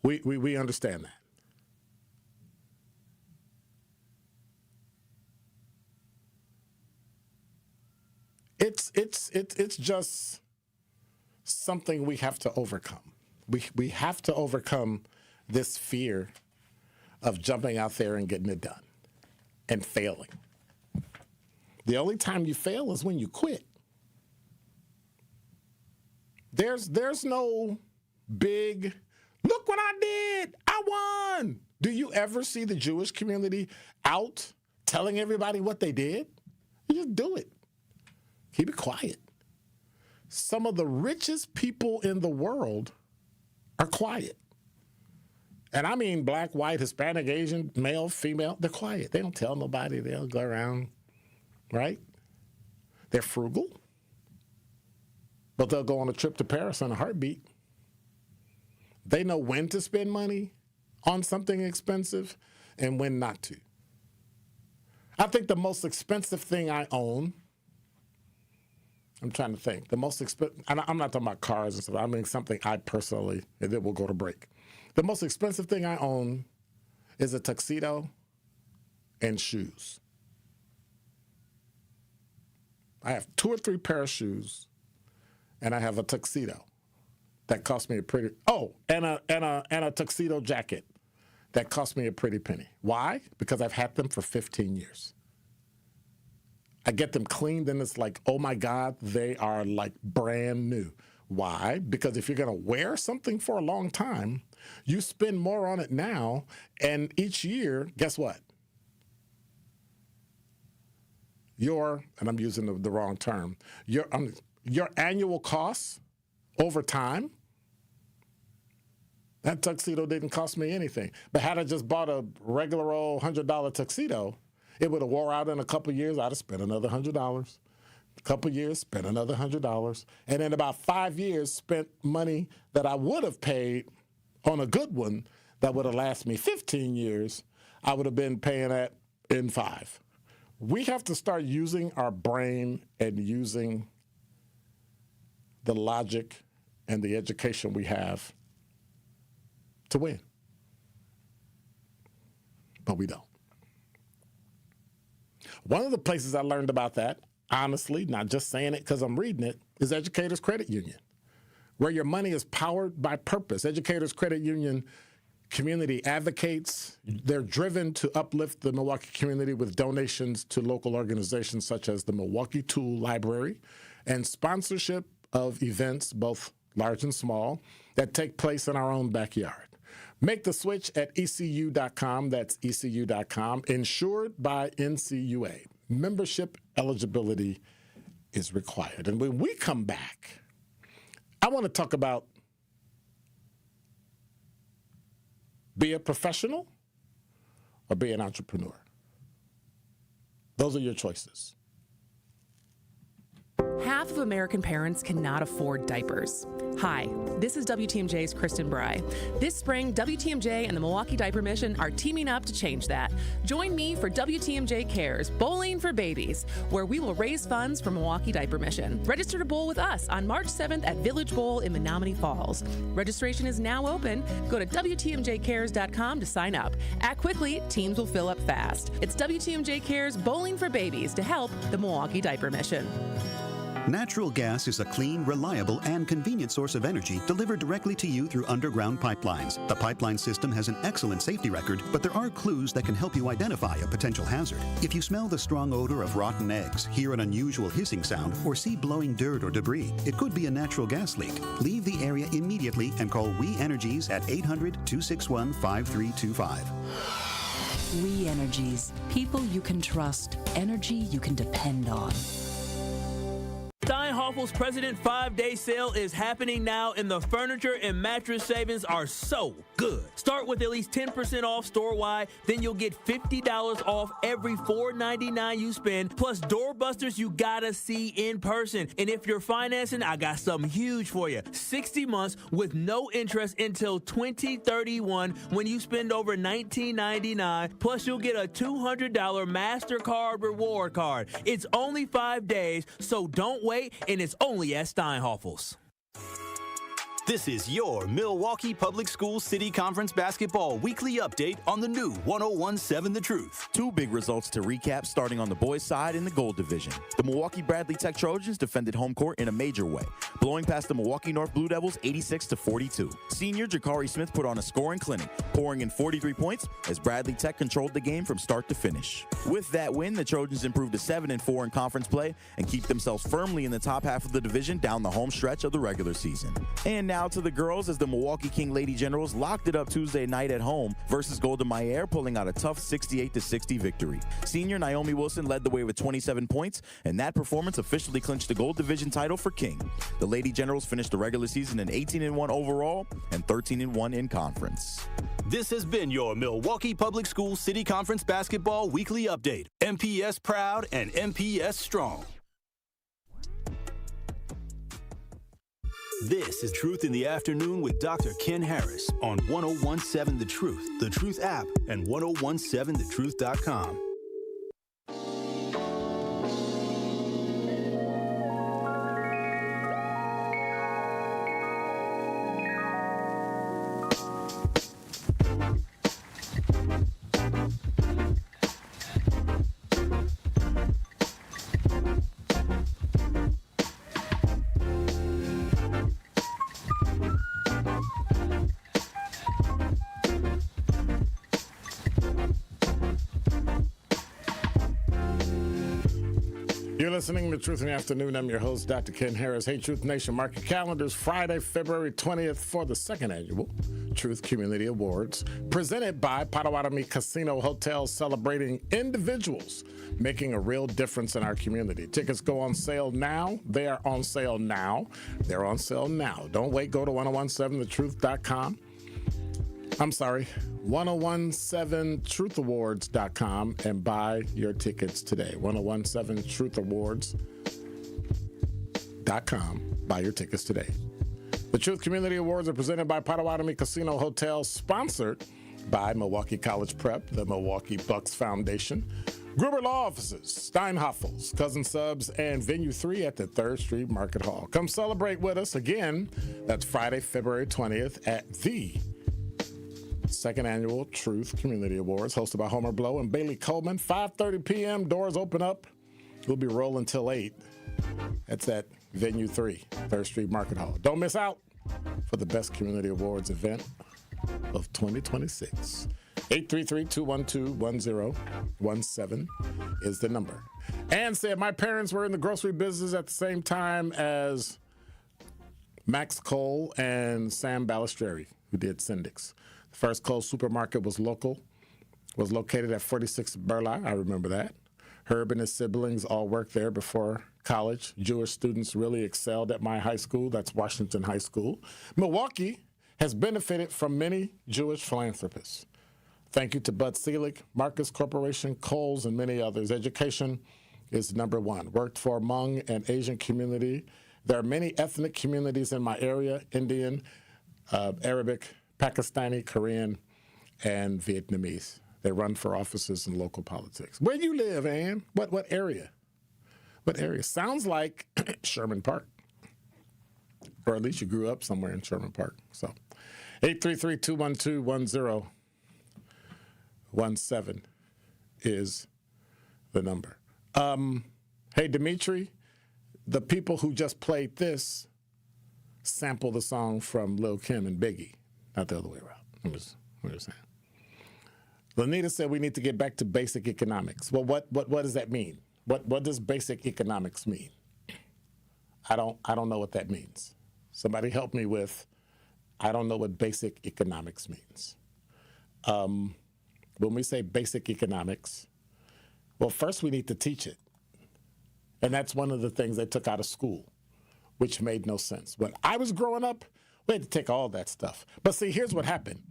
We understand that. It's just something we have to overcome. We have to overcome this fear of jumping out there and getting it done and failing. The only time you fail is when you quit. There's no big, look what I did, I won. Do you ever see the Jewish community out telling everybody what they did? You just do it. Keep it quiet. Some of the richest people in the world are quiet. And I mean black, white, Hispanic, Asian, male, female, they're quiet. They don't tell nobody. They'll go around, right? They're frugal, but they'll go on a trip to Paris in a heartbeat. They know when to spend money on something expensive and when not to. I think the most expensive thing I own, I'm trying to think. The most expensive, I'm not talking about cars and stuff. I mean something I personally, and then we'll go to break. The most expensive thing I own is a tuxedo and shoes. I have 2 or 3 pair of shoes, and I have a tuxedo that cost me a pretty, and a tuxedo jacket that cost me a pretty penny. Why? Because I've had them for 15 years. I get them cleaned and it's like, oh my God, they are like brand new. Why? Because if you're going to wear something for a long time, you spend more on it now, and each year, guess what? And I'm using the wrong term, your annual costs over time, that tuxedo didn't cost me anything. But had I just bought a regular old $100 tuxedo, it would have wore out in a couple of years. I'd have spent another $100. A couple of years, spent another $100. And in about 5 years, spent money that I would have paid on a good one that would have lasted me 15 years. I would have been paying that in 5. We have to start using our brain and using the logic and the education we have to win. But we don't. One of the places I learned about that, honestly, not just saying it because I'm reading it, is Educators Credit Union, where your money is powered by purpose. Educators Credit Union community advocates. They're driven to uplift the Milwaukee community with donations to local organizations such as the Milwaukee Tool Library and sponsorship of events, both large and small, that take place in our own backyard. Make the switch at ECU.com. That's ECU.com. Insured by NCUA. Membership eligibility is required. And when we come back, I want to talk about be a professional or be an entrepreneur. Those are your choices. Half of American parents cannot afford diapers. Hi, this is WTMJ's Kristen Bry. This spring, WTMJ and the Milwaukee Diaper Mission are teaming up to change that. Join me for WTMJ Cares Bowling for Babies, where we will raise funds for Milwaukee Diaper Mission. Register to bowl with us on March 7th at Village Bowl in Menominee Falls. Registration is now open. Go to WTMJCares.com to sign up. Act quickly, teams will fill up fast. It's WTMJ Cares Bowling for Babies to help the Milwaukee Diaper Mission. Natural gas is a clean, reliable, and convenient source of energy delivered directly to you through underground pipelines. The pipeline system has an excellent safety record, but there are clues that can help you identify a potential hazard. If you smell the strong odor of rotten eggs, hear an unusual hissing sound, or see blowing dirt or debris, it could be a natural gas leak. Leave the area immediately and call We Energies at 800-261-5325. We Energies. People you can trust. Energy you can depend on. Steinhoffel's President 5-Day Sale is happening now, and the furniture and mattress savings are so good. Start with at least 10% off store-wide, then you'll get $50 off every $4.99 you spend, plus doorbusters you gotta see in person. And if you're financing, I got something huge for you. 60 months with no interest until 2031 when you spend over $19.99, plus you'll get a $200 MasterCard reward card. It's only 5 days, so don't wait, and it's only at Steinhoffel's. This is your Milwaukee Public Schools City Conference Basketball Weekly Update on the new 101.7 The Truth. Two big results to recap, starting on the boys' side in the Gold Division. The Milwaukee Bradley Tech Trojans defended home court in a major way, blowing past the Milwaukee North Blue Devils 86-42. Senior Jakari Smith put on a scoring clinic, pouring in 43 points as Bradley Tech controlled the game from start to finish. With that win, the Trojans improved to 7-4 in conference play and keep themselves firmly in the top half of the division down the home stretch of the regular season. And now to the girls, as the Milwaukee King Lady Generals locked it up Tuesday night at home versus Golden Meyer, pulling out a tough 68-60 victory. Senior Naomi Wilson led the way with 27 points, and that performance officially clinched the Gold Division title for King. The Lady Generals finished the regular season in 18-1 overall and 13-1 in conference. This has been your Milwaukee Public Schools City Conference Basketball Weekly Update. MPS proud and MPS strong. This is Truth in the Afternoon with Dr. Ken Harris on 101.7 The Truth app, and 1017thetruth.com. You're listening to Truth in the Afternoon. I'm your host, Dr. Ken Harris. Hey, Truth Nation, mark your calendars. Friday, February 20th for the second annual Truth Community Awards, presented by Potawatomi Casino Hotel, celebrating individuals making a real difference in our community. Tickets go on sale now. They are on sale now. They're on sale now. Don't wait. Go to 1017thetruth.com. I'm sorry, 1017truthawards.com and buy your tickets today. 1017truthawards.com. Buy your tickets today. The Truth Community Awards are presented by Potawatomi Casino Hotel, sponsored by Milwaukee College Prep, the Milwaukee Bucks Foundation, Gruber Law Offices, Steinhoffel's, Cousin Subs, and Venue 3 at the 3rd Street Market Hall. Come celebrate with us again. That's Friday, February 20th at the second annual Truth Community Awards, hosted by Homer Blow and Bailey Coleman. 5:30 p.m. Doors open up. We'll be rolling till 8. That's at Venue 3, 3rd Street Market Hall. Don't miss out for the best community awards event of 2026. 833-212-1017 is the number. And said, my parents were in the grocery business at the same time as Max Cole and Sam Balistreri, who did Syndic's. The first Kohl's supermarket was located at 46 Burleigh. I remember that. Herb and his siblings all worked there before college. Jewish students really excelled at my high school. That's Washington High School. Milwaukee has benefited from many Jewish philanthropists. Thank you to Bud Selig, Marcus Corporation, Kohl's, and many others. Education is number one. Worked for Hmong and Asian community. There are many ethnic communities in my area, Indian, Arabic, Pakistani, Korean, and Vietnamese. They run for offices in local politics. Where you live, Ann? What area? What area? Sounds like Sherman Park. Or at least you grew up somewhere in Sherman Park. So 833-212-1017 is the number. Hey, Dimitri, the people who just played this sample the song from Lil' Kim and Biggie, not the other way around. I'm just saying. Lanita said we need to get back to basic economics. Well, what does that mean? What does basic economics mean? I don't know what that means. Somebody help me with, I don't know what basic economics means. When we say basic economics, well, first we need to teach it. And that's one of the things they took out of school, which made no sense. When I was growing up, we had to take all that stuff. But see, here's what happened.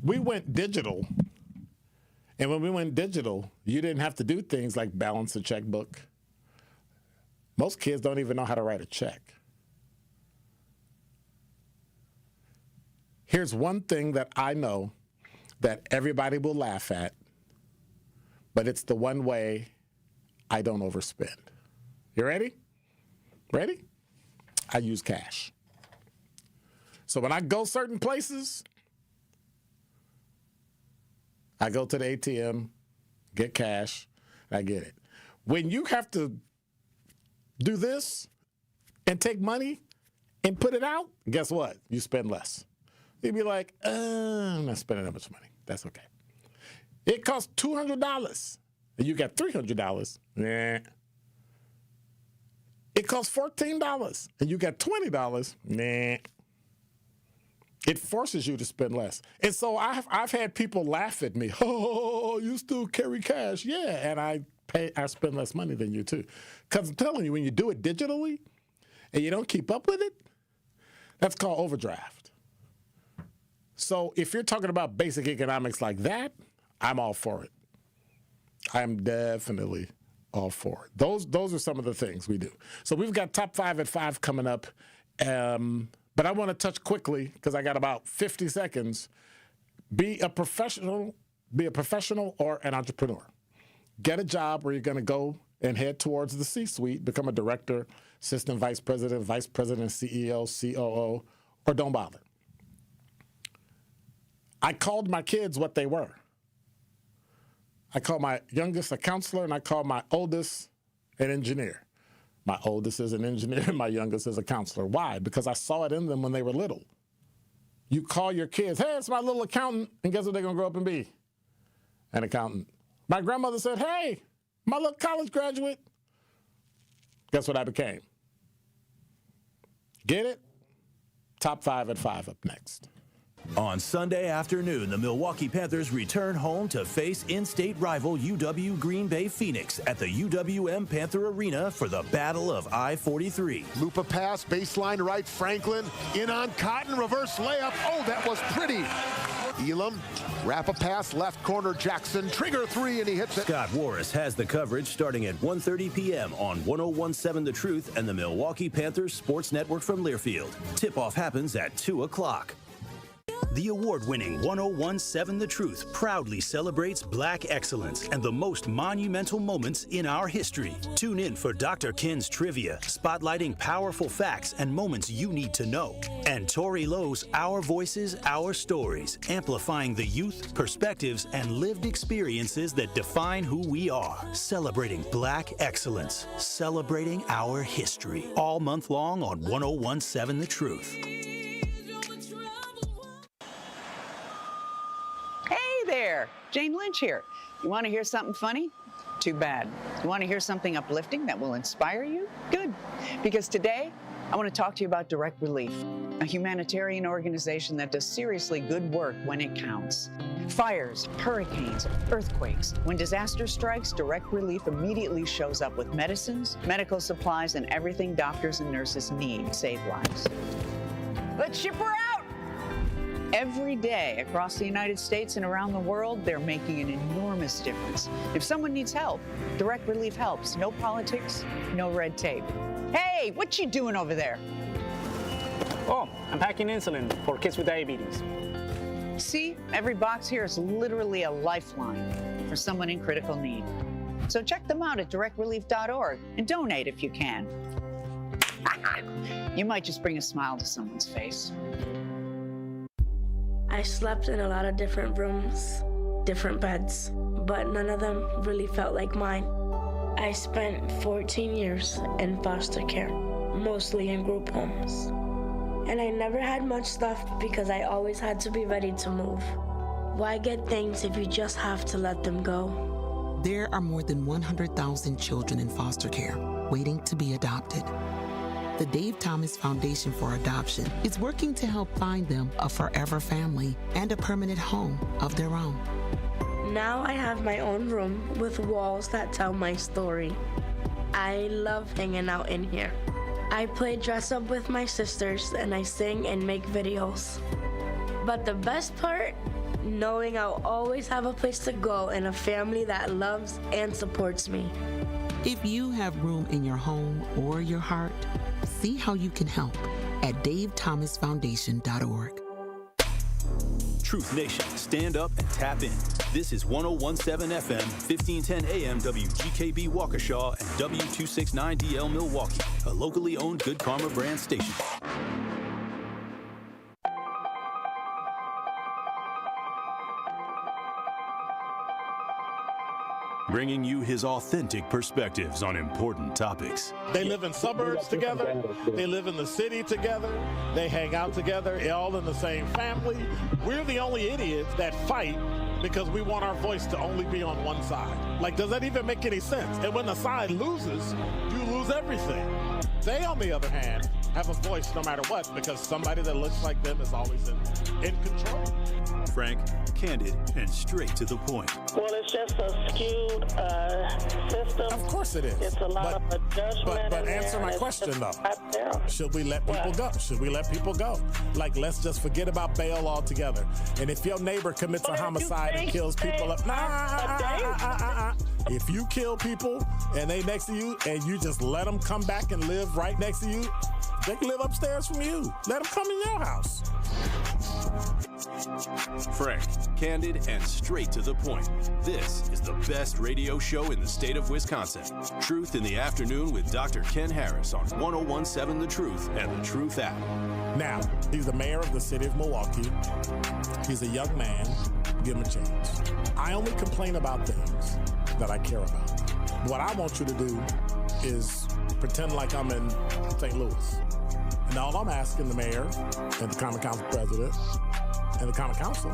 We went digital. And when we went digital, you didn't have to do things like balance a checkbook. Most kids don't even know how to write a check. Here's one thing that I know that everybody will laugh at, but it's the one way I don't overspend. You ready? Ready? I use cash. So when I go certain places, I go to the ATM, get cash, I get it. When you have to do this and take money and put it out, guess what? You spend less. You'd be like, I'm not spending that much money. That's okay. It costs $200 and you got $300. Nah. It costs $14 and you got $20. Nah. It forces you to spend less. And so I've had people laugh at me. Oh, you still carry cash. Yeah, and I spend less money than you too. Because I'm telling you, when you do it digitally and you don't keep up with it, that's called overdraft. So if you're talking about basic economics like that, I'm all for it. I'm definitely all for it. Those are some of the things we do. So we've got Top 5 at 5 coming up. But I want to touch quickly, because I got about 50 seconds. Be a professional or an entrepreneur. Get a job where you're going to go and head towards the C-suite, become a director, assistant vice president, CEO, COO, or don't bother. I called my kids what they were. I called my youngest a counselor, and I called my oldest an engineer. My oldest is an engineer, and my youngest is a counselor. Why? Because I saw it in them when they were little. You call your kids, hey, it's my little accountant, and guess what they're going to grow up and be? An accountant. My grandmother said, hey, my little college graduate. Guess what I became? Get it? Top 5 at 5 up next. On Sunday afternoon, the Milwaukee Panthers return home to face in-state rival UW Green Bay Phoenix at the UWM Panther Arena for the Battle of I-43. Loop a pass, baseline right, Franklin, in on Cotton, reverse layup. Oh, that was pretty. Elam, wrap a pass, left corner, Jackson, trigger three, and he hits it. Scott Warris has the coverage starting at 1:30 p.m. on 101.7 The Truth and the Milwaukee Panthers Sports Network from Learfield. Tip-off happens at 2 o'clock. The award-winning 101.7 The Truth proudly celebrates Black excellence and the most monumental moments in our history. Tune in for Dr. Ken's Trivia, spotlighting powerful facts and moments you need to know. And Tori Lowe's Our Voices, Our Stories, amplifying the youth, perspectives, and lived experiences that define who we are. Celebrating Black excellence, celebrating our history. All month long on 101.7 The Truth. There, Jane Lynch here. You want to hear something funny? Too bad. You want to hear something uplifting that will inspire you? Good. Because today, I want to talk to you about Direct Relief, a humanitarian organization that does seriously good work when it counts. Fires, hurricanes, earthquakes. When disaster strikes, Direct Relief immediately shows up with medicines, medical supplies, and everything doctors and nurses need to save lives. Let's ship her out! Every day across the United States and around the world, they're making an enormous difference. If someone needs help, Direct Relief helps. No politics, no red tape. Hey, what you doing over there? Oh, I'm packing insulin for kids with diabetes. See, every box here is literally a lifeline for someone in critical need. So check them out at directrelief.org and donate if you can. You might just bring a smile to someone's face. I slept in a lot of different rooms, different beds, but none of them really felt like mine. I spent 14 years in foster care, mostly in group homes. And I never had much stuff because I always had to be ready to move. Why get things if you just have to let them go? There are more than 100,000 children in foster care waiting to be adopted. The Dave Thomas Foundation for Adoption is working to help find them a forever family and a permanent home of their own. Now I have my own room with walls that tell my story. I love hanging out in here. I play dress up with my sisters and I sing and make videos. But the best part, knowing I'll always have a place to go and a family that loves and supports me. If you have room in your home or your heart, see how you can help at davethomasfoundation.org. Truth Nation, stand up and tap in. This is 1017 FM, 1510 AM WGKB Waukesha and W269DL Milwaukee, a locally owned Good Karma brand station. Bringing you his authentic perspectives on important topics. They live in suburbs together. They live in the city together. They hang out together, all in the same family. We're the only idiots that fight because we want our voice to only be on one side. Like, does that even make any sense? And when the side loses, you lose everything. They, on the other hand, have a voice no matter what because somebody that looks like them is always in control. Frank, candid, and straight to the point. Well, it's just a skewed system. Of course it is. It's a lot of judgment. But answer my question, though. Should we let people go? Should we let people go? Like, let's just forget about bail altogether. And if your neighbor commits a homicide and kills people up, if you kill people and they next to you and you just let them come back and live right next to you, they can live upstairs from you. Let them come in your house. Frank, candid, and straight to the point. This is the best radio show in the state of Wisconsin. Truth in the Afternoon with Dr. Ken Harris on 1017 The Truth and The Truth app. Now, he's the mayor of the city of Milwaukee. He's a young man. Give him a chance. I only complain about things that I care about. What I want you to do is pretend like I'm in St. Louis. And all I'm asking the mayor and the Common Council president and the Common Council,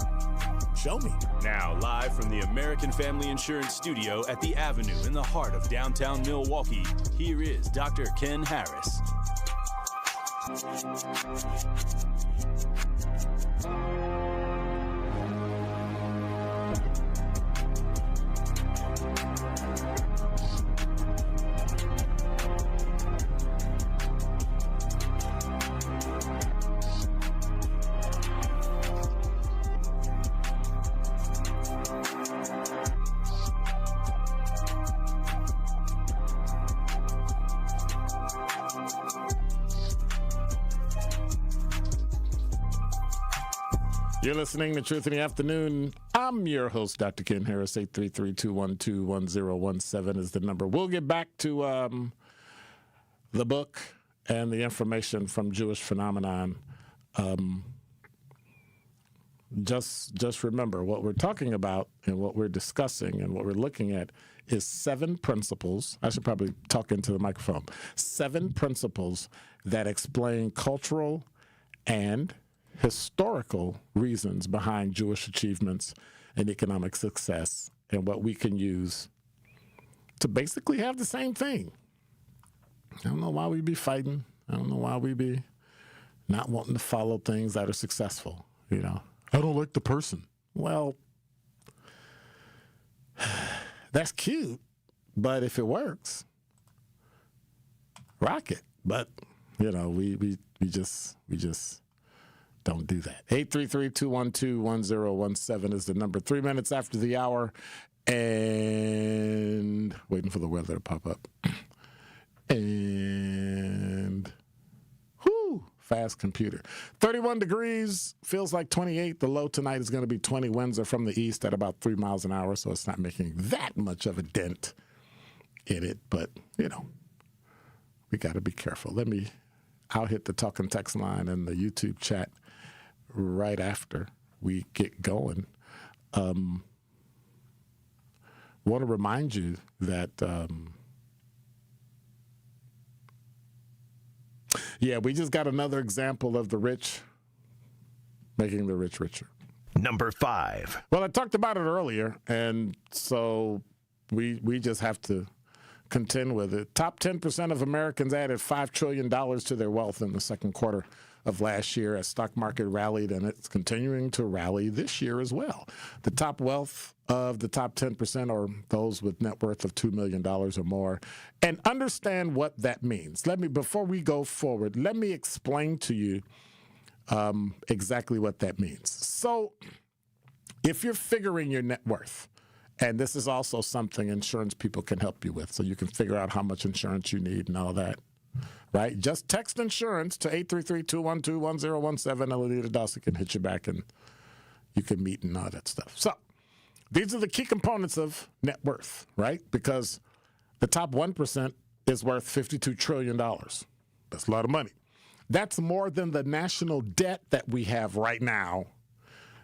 show me. Now, live from the American Family Insurance Studio at the Avenue in the heart of downtown Milwaukee, here is Dr. Ken Harris. You're listening to Truth in the Afternoon. I'm your host, Dr. Ken Harris. 833-212-1017 is the number. We'll get back to the book and the information from Jewish Phenomenon. Just remember, what we're talking about and what we're discussing and what we're looking at is 7 principles. I should probably talk into the microphone. 7 principles that explain cultural and historical reasons behind Jewish achievements and economic success and what we can use to basically have the same thing. I don't know why we be fighting. I don't know why we be not wanting to follow things that are successful. You know, I don't like the person. Well, that's cute, but if it works, rock it. But, you know, we just Don't do that. 833-212-1017 is the number. 3 minutes after the hour, and waiting for the weather to pop up. And fast computer. 31 degrees, feels like 28. The low tonight is going to be 20. Winds are from the east at about 3 miles an hour, so it's not making that much of a dent in it. But, you know, we got to be careful. I'll hit the talk and text line and the YouTube chat right after we get going. Want to remind you that, we just got another example of the rich making the rich richer. Number 5. Well, I talked about it earlier, and so we just have to contend with it. Top 10% of Americans added $5 trillion to their wealth in the second quarter of last year as stock market rallied, and it's continuing to rally this year as well. The top wealth of the top 10% are those with net worth of $2 million or more. And understand what that means. Before we go forward, let me explain to you exactly what that means. So if you're figuring your net worth, and this is also something insurance people can help you with, so you can figure out how much insurance you need and all that, right? Just text insurance to 833-212-1017. Alita Dawson can hit you back and you can meet and all that stuff. So these are the key components of net worth, right? Because the top 1% is worth $52 trillion. That's a lot of money. That's more than the national debt that we have right now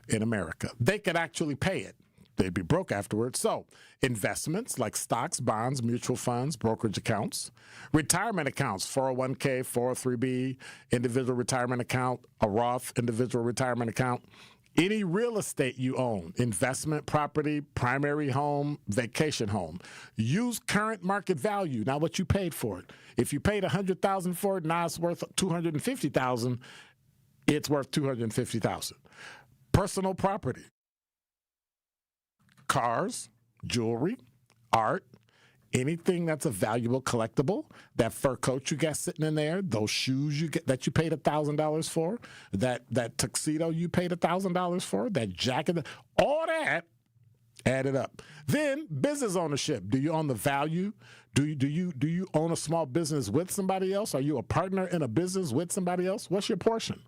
in America. They could actually pay it. They'd be broke afterwards. So investments like stocks, bonds, mutual funds, brokerage accounts, retirement accounts, 401k, 403b, individual retirement account, a Roth individual retirement account, any real estate you own, investment property, primary home, vacation home. Use current market value, not what you paid for it. If you paid $100,000 for it, now it's worth $250,000. It's worth $250,000. Personal property. Cars, jewelry, art, anything that's a valuable collectible, that fur coat you got sitting in there, those shoes you get that you paid $1,000 for, that tuxedo you paid $1,000 for, that jacket, all that added up. Then business ownership. Do you own the value? Do you own a small business with somebody else? Are you a partner in a business with somebody else? What's your portion?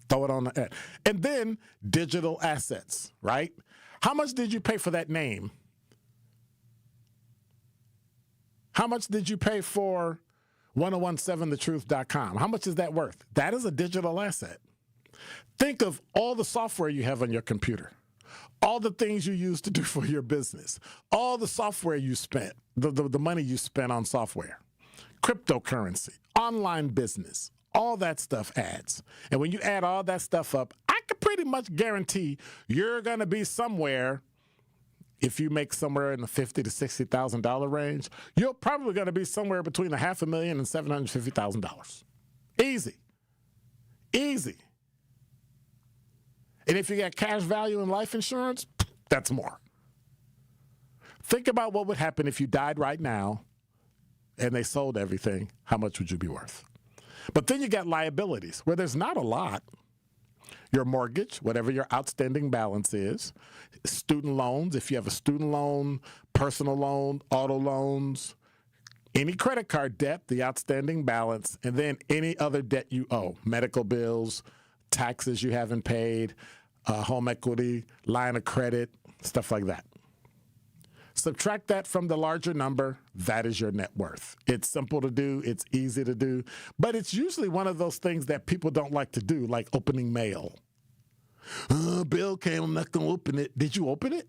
Throw it on the end. And then digital assets, right? How much did you pay for that name? How much did you pay for 1017thetruth.com? How much is that worth? That is a digital asset. Think of all the software you have on your computer, all the things you use to do for your business, all the software you spent, the money you spent on software, cryptocurrency, online business, all that stuff adds. And when you add all that stuff up, I can pretty much guarantee you're going to be somewhere. If you make somewhere in the $50,000 to $60,000 range, you're probably going to be somewhere between $500,000 and $750,000. Easy. Easy. And if you got cash value in life insurance, that's more. Think about what would happen if you died right now and they sold everything. How much would you be worth? But then you got liabilities where there's not a lot. Your mortgage, whatever your outstanding balance is, student loans, if you have a student loan, personal loan, auto loans, any credit card debt, the outstanding balance, and then any other debt you owe, medical bills, taxes you haven't paid, home equity, line of credit, stuff like that. Subtract that from the larger number, that is your net worth. It's simple to do, it's easy to do, but it's usually one of those things that people don't like to do, like opening mail. Bill came, I'm not going to open it. Did you open it?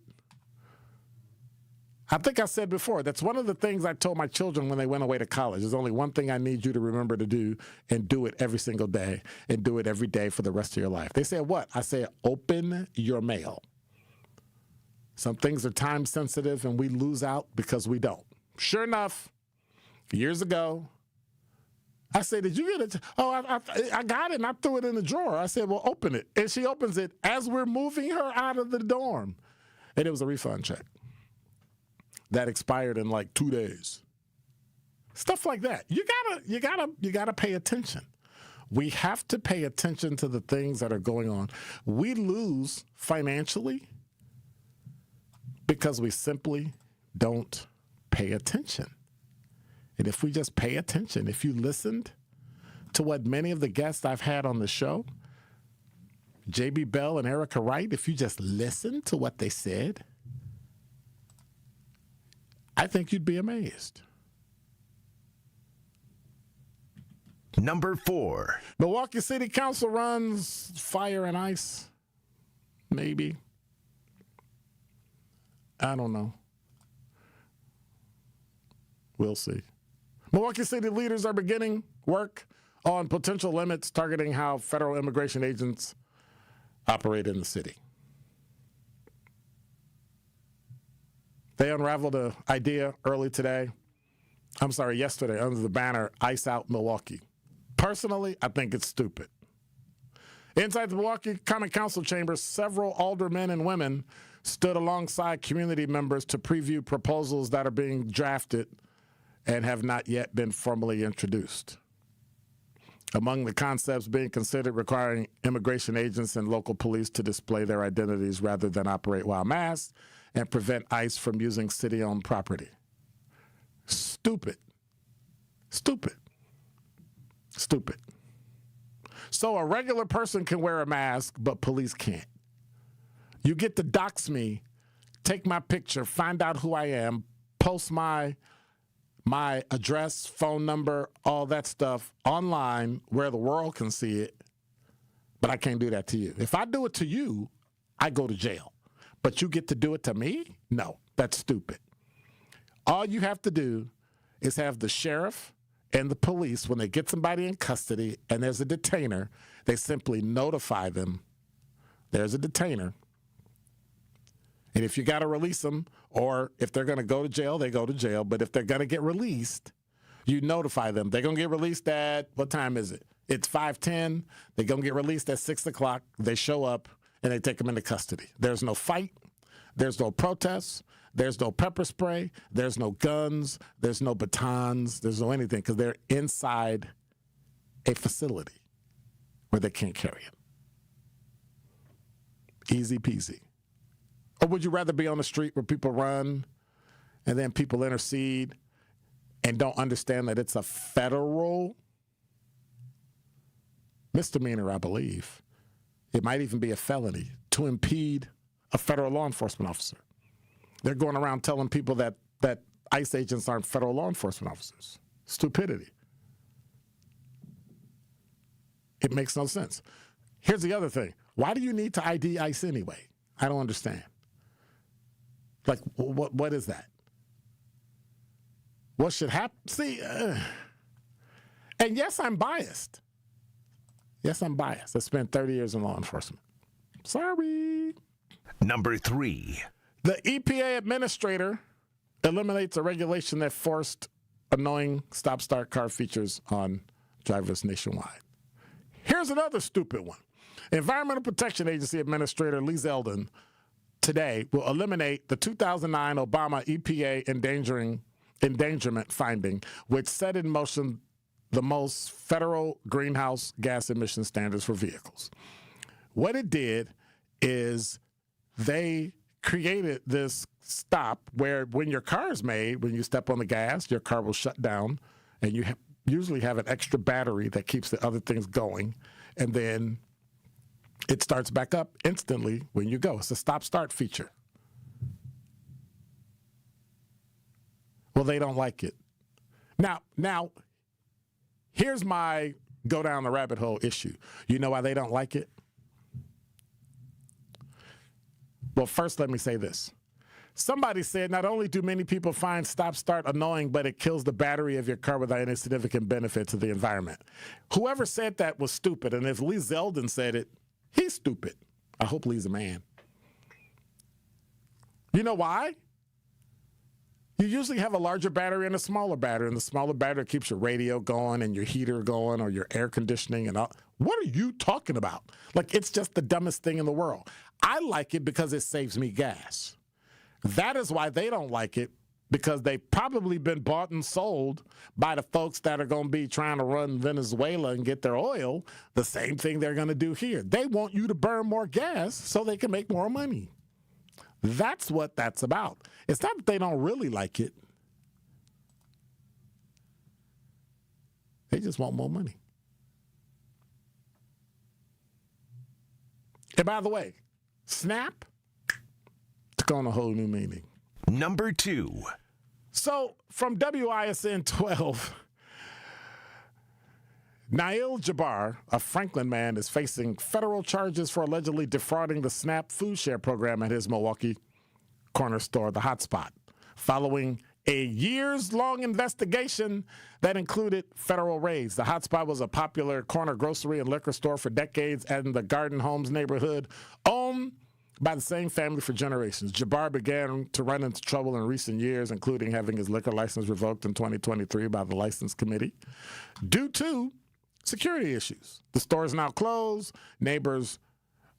I think I said before, that's one of the things I told my children when they went away to college. There's only one thing I need you to remember to do, and do it every single day, and do it every day for the rest of your life. They said, what? I said, open your mail. Some things are time sensitive and we lose out because we don't. Sure enough, years ago, I said, did you get it? Oh, I got it and I threw it in the drawer. I said, well, open it. And she opens it as we're moving her out of the dorm. And it was a refund check that expired in like 2 days. Stuff like that. You gotta pay attention. We have to pay attention to the things that are going on. We lose financially because we simply don't pay attention. And if we just pay attention, if you listened to what many of the guests I've had on the show, J.B. Bell and Erica Wright, if you just listened to what they said, I think you'd be amazed. Number 4. Milwaukee City Council runs fire and ice. Maybe. I don't know. We'll see. Milwaukee City leaders are beginning work on potential limits targeting how federal immigration agents operate in the city. They unraveled an idea yesterday under the banner Ice Out Milwaukee. Personally, I think it's stupid. Inside the Milwaukee Common Council chambers, several aldermen and women stood alongside community members to preview proposals that are being drafted and have not yet been formally introduced. Among the concepts being considered requiring immigration agents and local police to display their identities rather than operate while masked and prevent ICE from using city-owned property. Stupid. Stupid. Stupid. So a regular person can wear a mask, but police can't. You get to dox me, take my picture, find out who I am, post my address, phone number, all that stuff online where the world can see it, but I can't do that to you. If I do it to you, I go to jail. But you get to do it to me? No, that's stupid. All you have to do is have the sheriff and the police, when they get somebody in custody and there's a detainer, they simply notify them there's a detainer. And if you got to release them, or if they're going to go to jail, they go to jail. But if they're going to get released, you notify them. They're going to get released at, what time is it? It's 5:10. They're going to get released at 6 o'clock. They show up, and they take them into custody. There's no fight. There's no protests. There's no pepper spray. There's no guns. There's no batons. There's no anything, because they're inside a facility where they can't carry it. Easy peasy. Or would you rather be on the street where people run and then people intercede and don't understand that it's a federal misdemeanor, I believe? It might even be a felony to impede a federal law enforcement officer. They're going around telling people that ICE agents aren't federal law enforcement officers. Stupidity. It makes no sense. Here's the other thing. Why do you need to ID ICE anyway? I don't understand. Like, what is that? What should happen? See, and yes, I'm biased. Yes, I'm biased. I spent 30 years in law enforcement. Sorry. Number 3. The EPA administrator eliminates a regulation that forced annoying stop-start car features on drivers nationwide. Here's another stupid one. Environmental Protection Agency Administrator Lee Zeldin today will eliminate the 2009 Obama EPA endangerment finding, which set in motion the most federal greenhouse gas emission standards for vehicles. What it did is they created this stop where when your car is made, when you step on the gas, your car will shut down, and you usually have an extra battery that keeps the other things going, and then it starts back up instantly when you go. It's a stop-start feature. Well, they don't like it. Now, here's my go down the rabbit hole issue. You know why they don't like it? Well, first, let me say this. Somebody said not only do many people find stop-start annoying, but it kills the battery of your car without any significant benefit to the environment. Whoever said that was stupid, and if Lee Zeldin said it, he's stupid. I hope Lee's a man. You know why? You usually have a larger battery and a smaller battery, and the smaller battery keeps your radio going and your heater going or your air conditioning and all. What are you talking about? Like, it's just the dumbest thing in the world. I like it because it saves me gas. That is why they don't like it, because they've probably been bought and sold by the folks that are going to be trying to run Venezuela and get their oil. The same thing they're going to do here. They want you to burn more gas so they can make more money. That's what that's about. It's not that they don't really like it. They just want more money. And by the way, SNAP took on a whole new meaning. Number 2. So from WISN 12, Nail Jabbar, a Franklin man, is facing federal charges for allegedly defrauding the SNAP food share program at his Milwaukee corner store, The Hotspot, following a years-long investigation that included federal raids. The Hotspot was a popular corner grocery and liquor store for decades in the Garden Homes neighborhood, owned by the same family for generations. Jabbar began to run into trouble in recent years, including having his liquor license revoked in 2023 by the license committee due to security issues. The store is now closed. Neighbors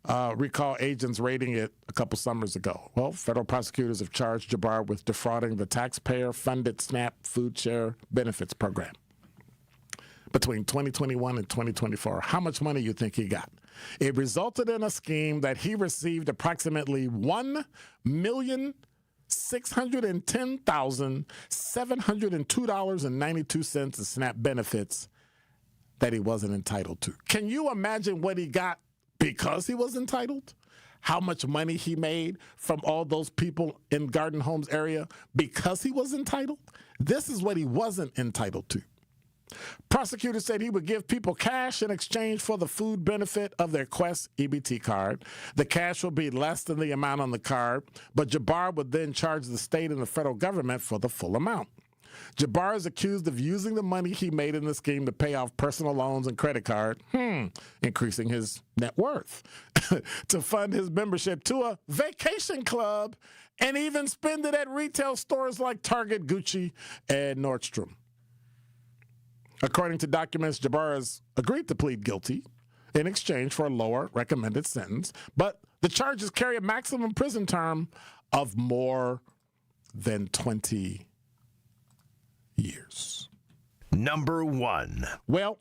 recall agents raiding it a couple summers ago. Well, federal prosecutors have charged Jabbar with defrauding the taxpayer-funded SNAP food share benefits program between 2021 and 2024. How much money you think he got? It resulted in a scheme that he received approximately $1,610,702.92 in SNAP benefits that he wasn't entitled to. Can you imagine what he got because he was entitled? How much money he made from all those people in Garden Homes area because he was entitled? This is what he wasn't entitled to. Prosecutors said he would give people cash in exchange for the food benefit of their Quest EBT card. The cash will be less than the amount on the card, but Jabbar would then charge the state and the federal government for the full amount. Jabbar is accused of using the money he made in the scheme to pay off personal loans and credit card, increasing his net worth, to fund his membership to a vacation club, and even spend it at retail stores like Target, Gucci, and Nordstrom. According to documents, Jabbar has agreed to plead guilty in exchange for a lower recommended sentence, but the charges carry a maximum prison term of more than 20 years. Number 1. Well,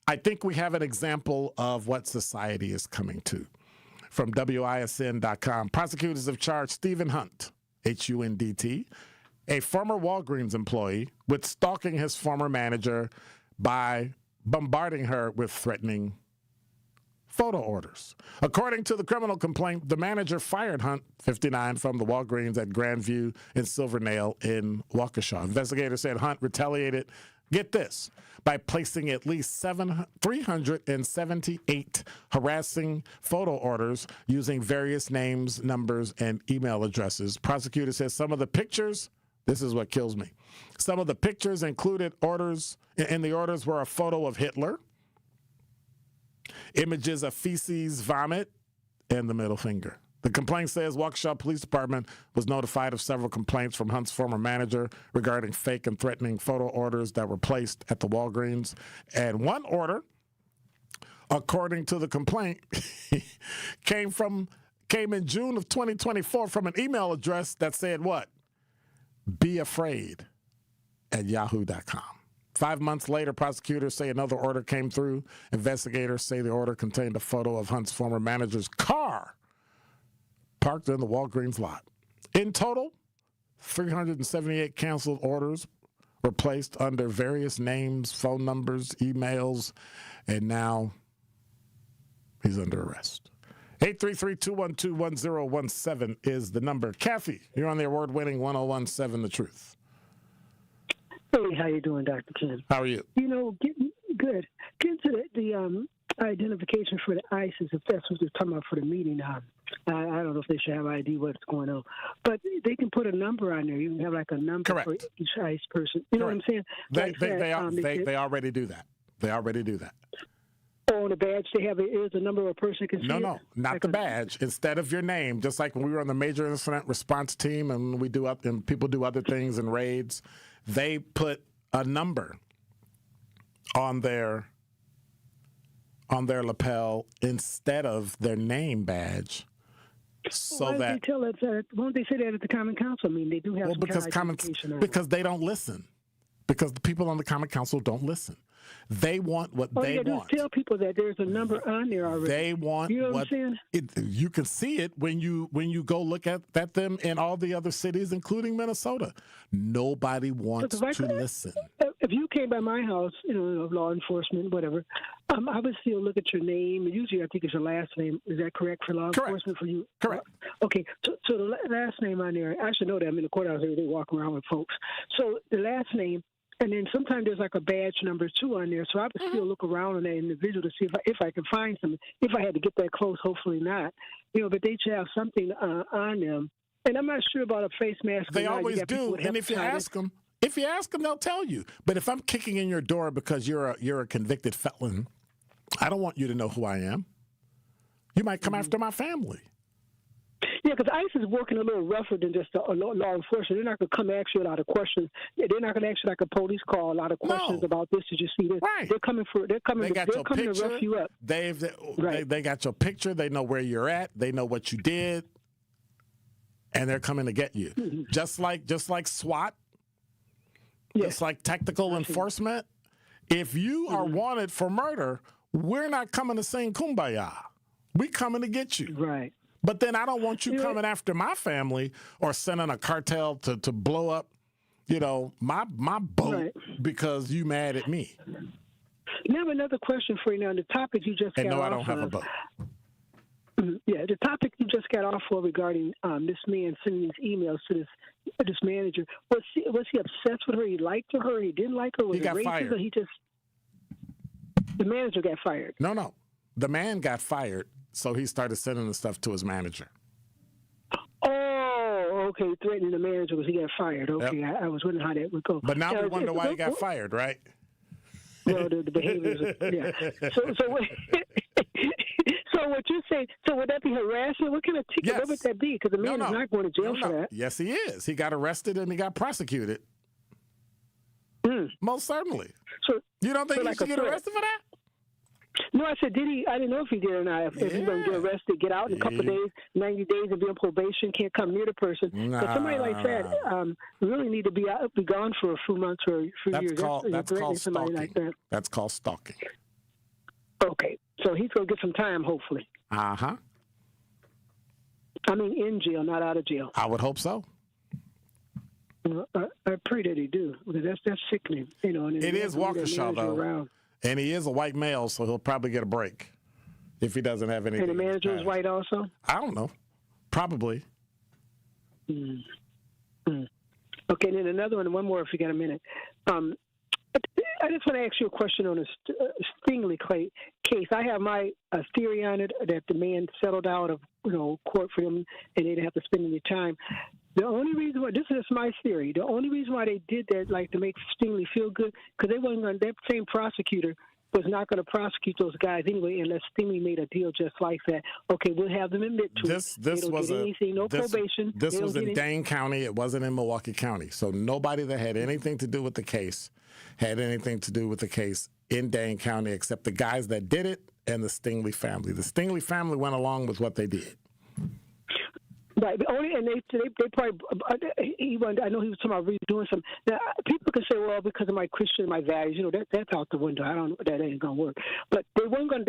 I think we have an example of what society is coming to. From WISN.com, prosecutors have charged Stephen Hunt, H-U-N-D-T, a former Walgreens employee, with stalking his former manager by bombarding her with threatening photo orders. According to the criminal complaint, the manager fired Hunt, 59, from the Walgreens at Grandview and Silvernail in Waukesha. Investigators said Hunt retaliated, get this, by placing at least 378 harassing photo orders using various names, numbers, and email addresses. Prosecutors said some of the pictures, this is what kills me, some of the pictures included orders, and the orders were a photo of Hitler, images of feces, vomit, and the middle finger. The complaint says Waukesha Police Department was notified of several complaints from Hunt's former manager regarding fake and threatening photo orders that were placed at the Walgreens. And one order, according to the complaint, came in June of 2024 from an email address that said what? beafraid@yahoo.com. 5 months later, prosecutors say another order came through. Investigators say the order contained a photo of Hunt's former manager's car parked in the Walgreens lot. In total, 378 canceled orders were placed under various names, phone numbers, emails, and now he's under arrest. 833-212-1017 is the number. Kathy, you're on the award-winning 1017 The Truth. Hey, how you doing, Dr. Ken? How are you? You know, good. Getting to the identification for the ISIS, if that's what they're talking about for the meeting. I don't know if they should have ID what's going on, but they can put a number on there. You can have like a number for each ISIS person. You know what I'm saying? They already do that. They already do that. On the badge, they have is a number a person can see. No, not the badge. Instead of your name, just like when we were on the major incident response team, and we do and people do other things in raids, they put a number on their lapel instead of their name badge So why that don't they tell us that? Won't they say that at the Common Council? I mean, they do have some because kind of identification. because they don't listen. Because the people on the Common Council don't listen. They want what they want. Just tell people that there's a number on there already. They want you know what I'm saying? You can see it when you go look at them in all the other cities, including Minnesota. Nobody wants to listen. If you came by my house, law enforcement, whatever, I would still look at your name. Usually, I think it's your last name. Is that correct for law enforcement for you? Correct. Okay, so the last name on there, I should know that. I'm in the courthouse every day walking around with folks. So the last name. And then sometimes there's like a badge number 2 on there, so I would still look around on that individual to see if I can find something. If I had to get that close, hopefully not. But they should have something on them. And I'm not sure about a face mask. They always do. And if you ask them, they'll tell you. But if I'm kicking in your door because you're a convicted felon, I don't want you to know who I am. You might come after my family. Yeah, because ICE is working a little rougher than just law enforcement. They're not going to come ask you a lot of questions. They're not going to ask you like a police call a lot of questions about this. Did you see this? Right. They're coming to rough you up. They got your picture. They know where you're at. They know what you did, and they're coming to get you. Mm-hmm. Just like SWAT. Yes. Just like tactical enforcement. If you are wanted for murder, we're not coming to sing Kumbaya. We coming to get you. Right. But then I don't want you coming after my family or sending a cartel to blow up, my boat because you mad at me. Now, I have another question for you. Now, the topic you just got off I don't have a boat. Yeah, the topic you just got off for regarding this man sending these emails to this manager. Was he obsessed with her? He liked her? He didn't like her? Was he got racist, fired. Or the manager got fired? No. The man got fired. So he started sending the stuff to his manager. Oh, okay. Threatening the manager because he got fired. Okay, yep. I was wondering how that would go. But now we wonder why he got fired, right? Well, the behaviors. Yeah. So what you say? So would that be harassment? What kind of ticket? Yes. What would that be? Because the man is not going to jail for that. Yes, he is. He got arrested and he got prosecuted. Most certainly. So you don't think he should get arrested for that? No, I said, did he? I didn't know if he did or not. If he's going to get arrested, get out in a couple of days, 90 days, and be on probation, can't come near the person. But somebody like that really need to be gone for a few months or a few years. That's called stalking. Like that. That's called stalking. Okay, so he's going to get some time, hopefully. Uh-huh. I mean, in jail, not out of jail. I would hope so. Well, I pray that he do, because that's sickening. And it is Waukesha, though. Around. And he is a white male, so he'll probably get a break if he doesn't have anything. And the manager is white also? I don't know. Probably. Okay, and then another one more if you got a minute. I just want to ask you a question on a Stingley case. I have my theory on it that the man settled out of court for him and they didn't have to spend any time. The only reason why, this is my theory, the only reason why they did that, like to make Stingley feel good, because they wasn't going, that same prosecutor was not going to prosecute those guys anyway unless Stingley made a deal just like that. Okay, we'll have them admit to it. This was probation. This was in Dane County. It wasn't in Milwaukee County. So nobody that had anything to do with the case had anything to do with the case in Dane County except the guys that did it and the Stingley family. The Stingley family went along with what they did. Right, and they probably I know he was talking about redoing something. Now people can say, well, because of my Christian, my values, that's out the window. I don't know, that ain't gonna work. But they weren't gonna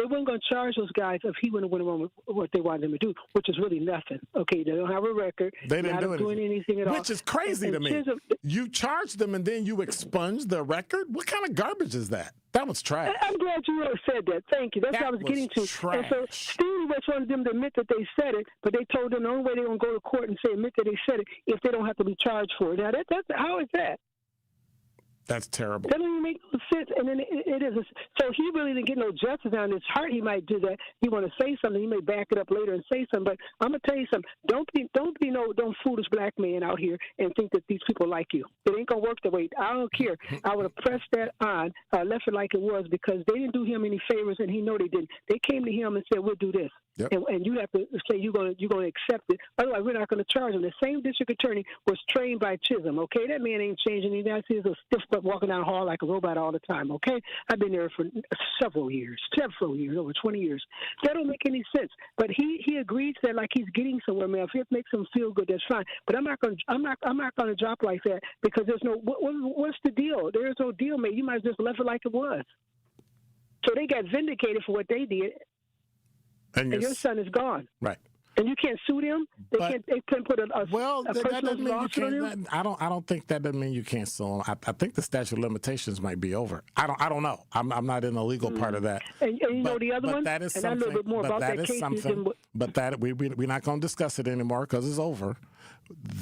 charge those guys if he went along with what they wanted him to do, which is really nothing. Okay, they don't have a record. They didn't do anything at all. Which is crazy to me. You charge them and then you expunge the record. What kind of garbage is that? That was trash. I'm glad you said that. Thank you. That's what I was getting to. Trash. And so Steve just wanted them to admit that they said it, but they told them the only way they're going to go to court and say admit that they said it if they don't have to be charged for it. Now, that's how is that? That's terrible. That doesn't even make no sense. And then it is. So he really didn't get no justice on his heart. He might do that. He want to say something. He may back it up later and say something. But I'm gonna tell you something. Don't foolish black man out here and think that these people like you. It ain't gonna work the way. I don't care. I would have pressed that on, left it like it was because they didn't do him any favors, and he know they didn't. They came to him and said, "We'll do this." Yep. And you have to say you're going to accept it. Otherwise, we're not going to charge him. The same district attorney was trained by Chisholm. Okay, that man ain't changing anything. I see he's a stiff butt walking down the hall like a robot all the time. Okay, I've been there for several years, over 20 years. That don't make any sense. But he agrees that like he's getting somewhere, man. If it makes him feel good, that's fine. But I'm not going to drop like that because there's no. What's the deal? There's no deal, man. You might have just left it like it was. So they got vindicated for what they did. And your son is gone. Right. And you can't sue them? They can't put a personal lawsuit on him? I don't think that doesn't mean you can't sue them. I think the statute of limitations might be over. I don't know. I'm not in the legal part of that. And you know the other one? That is and something. I know a little bit more about that case. But that we're not going to discuss it anymore because it's over.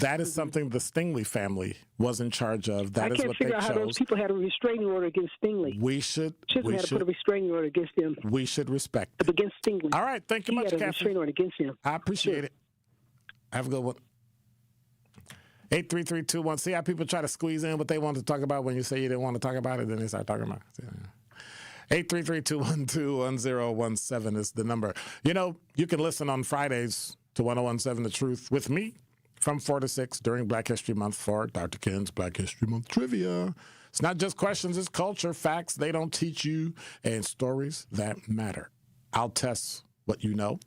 That is something the Stingley family was in charge of. That is what they chose. I can't figure out how those people had a restraining order against Stingley. Chisholm had to put a restraining order against him. We should respect it. Against Stingley. All right. Thank you much, Kathy. He had a restraining order against him. I appreciate it. Have a good one. 83321. See how people try to squeeze in what they want to talk about when you say you didn't want to talk about it, then they start talking about it. 833-212-1017 is the number. You know, you can listen on Fridays to 1017 The Truth with me from 4 to 6 during Black History Month for Dr. Ken's Black History Month Trivia. It's not just questions, it's culture, facts they don't teach you, and stories that matter. I'll test what you know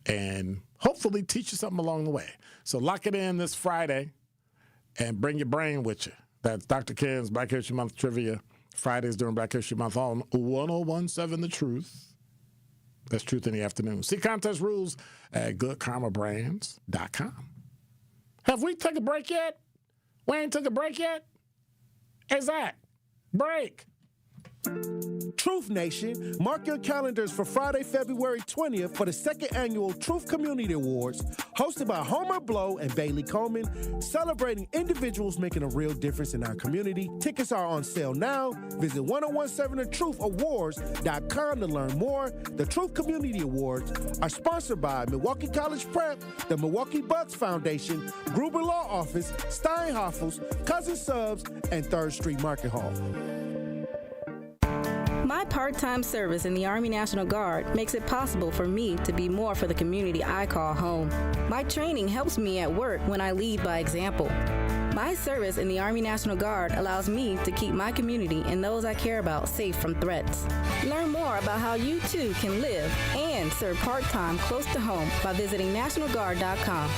and hopefully teach you something along the way. So lock it in this Friday and bring your brain with you. That's Dr. Ken's Black History Month Trivia, Fridays during Black History Month on 1017 The Truth. That's Truth in the Afternoon. See contest rules at goodkarmabrands.com. Have we took a break yet? We ain't took a break yet? Hey, Zach, break. Truth Nation, mark your calendars for Friday, February 20th for the second annual Truth Community Awards, hosted by Homer Blow and Bailey Coleman, celebrating individuals making a real difference in our community. Tickets are on sale now. Visit 1017thetruthAwards.com to learn more. The Truth Community Awards are sponsored by Milwaukee College Prep, the Milwaukee Bucks Foundation, Gruber Law Office, Steinhoffels, Cousin Subs, and 3rd Street Market Hall. My part-time service in the Army National Guard makes it possible for me to be more for the community I call home. My training helps me at work when I lead by example. My service in the Army National Guard allows me to keep my community and those I care about safe from threats. Learn more about how you too can live and serve part-time close to home by visiting nationalguard.com.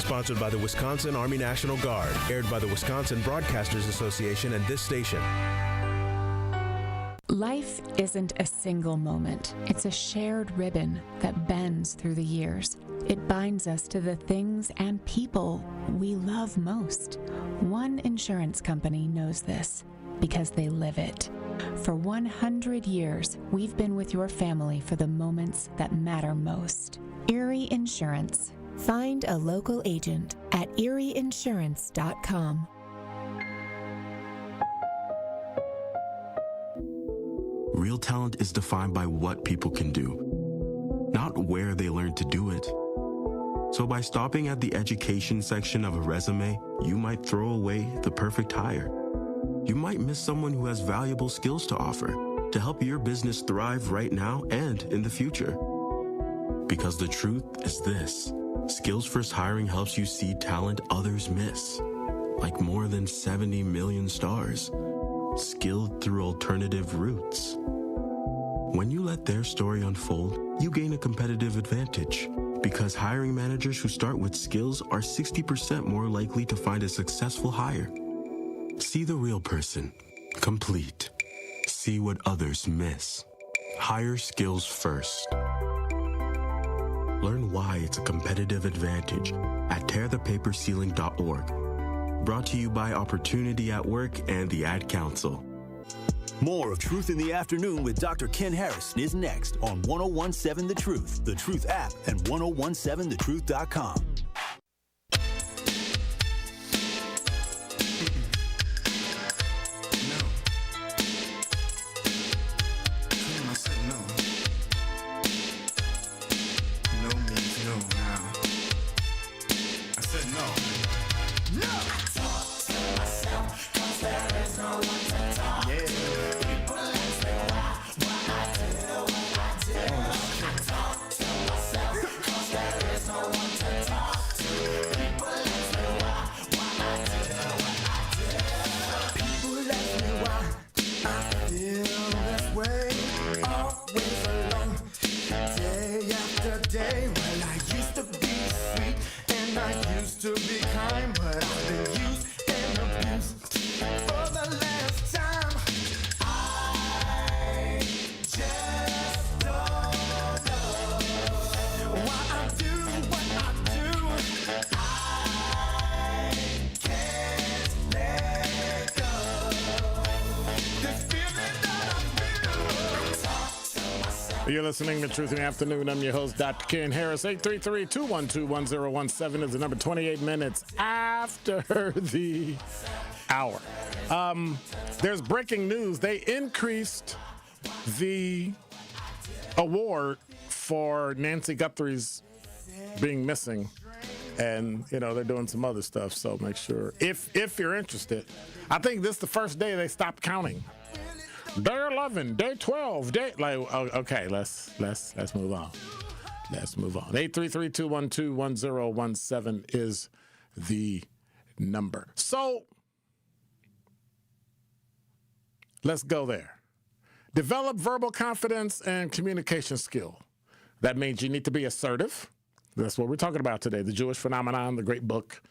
Sponsored by the Wisconsin Army National Guard, aired by the Wisconsin Broadcasters Association and this station. Life isn't a single moment. It's a shared ribbon that bends through the years. It binds us to the things and people we love most. One insurance company knows this because they live it. For 100 years, we've been with your family for the moments that matter most. Erie Insurance. Find a local agent at erieinsurance.com. Real talent is defined by what people can do, not where they learn to do it. So by stopping at the education section of a resume, you might throw away the perfect hire. You might miss someone who has valuable skills to offer to help your business thrive right now and in the future. Because the truth is this: Skills First Hiring helps you see talent others miss, like more than 70 million stars, skilled through alternative routes. When you let their story unfold, you gain a competitive advantage because hiring managers who start with skills are 60% more likely to find a successful hire. See the real person, complete. See what others miss. Hire skills first. Learn why it's a competitive advantage at tearthepaperceiling.org. Brought to you by Opportunity at Work and the Ad Council. More of Truth in the Afternoon with Dr. Ken Harrison is next on 1017 The Truth, The Truth app, and 1017thetruth.com. You're listening to Truth in the Afternoon. I'm your host, Dr. Ken Harris. 833-212-1017 is the number. 28 minutes after the hour. There's breaking news. They increased the award for Nancy Guthrie's being missing. And, they're doing some other stuff. So make sure, if you're interested, I think this is the first day they stopped counting. Day 11, day 12, okay, let's move on. Let's move on. 833-212-1017 is the number. So let's go there. Develop verbal confidence and communication skill. That means you need to be assertive. That's what we're talking about today. The Jewish Phenomenon, the great book,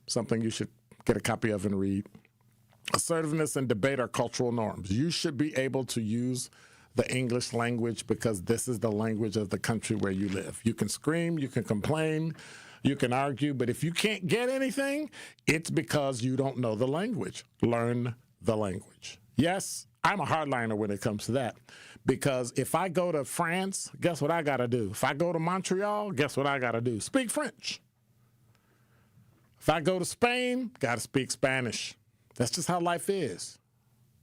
something you should get a copy of and read. Assertiveness and debate are cultural norms. You should be able to use the English language because this is the language of the country where you live. You can scream, you can complain, you can argue, but if you can't get anything, it's because you don't know the language. Learn the language. Yes, I'm a hardliner when it comes to that because if I go to France, guess what I got to do? If I go to Montreal, guess what I got to do? Speak French. If I go to Spain, got to speak Spanish. That's just how life is.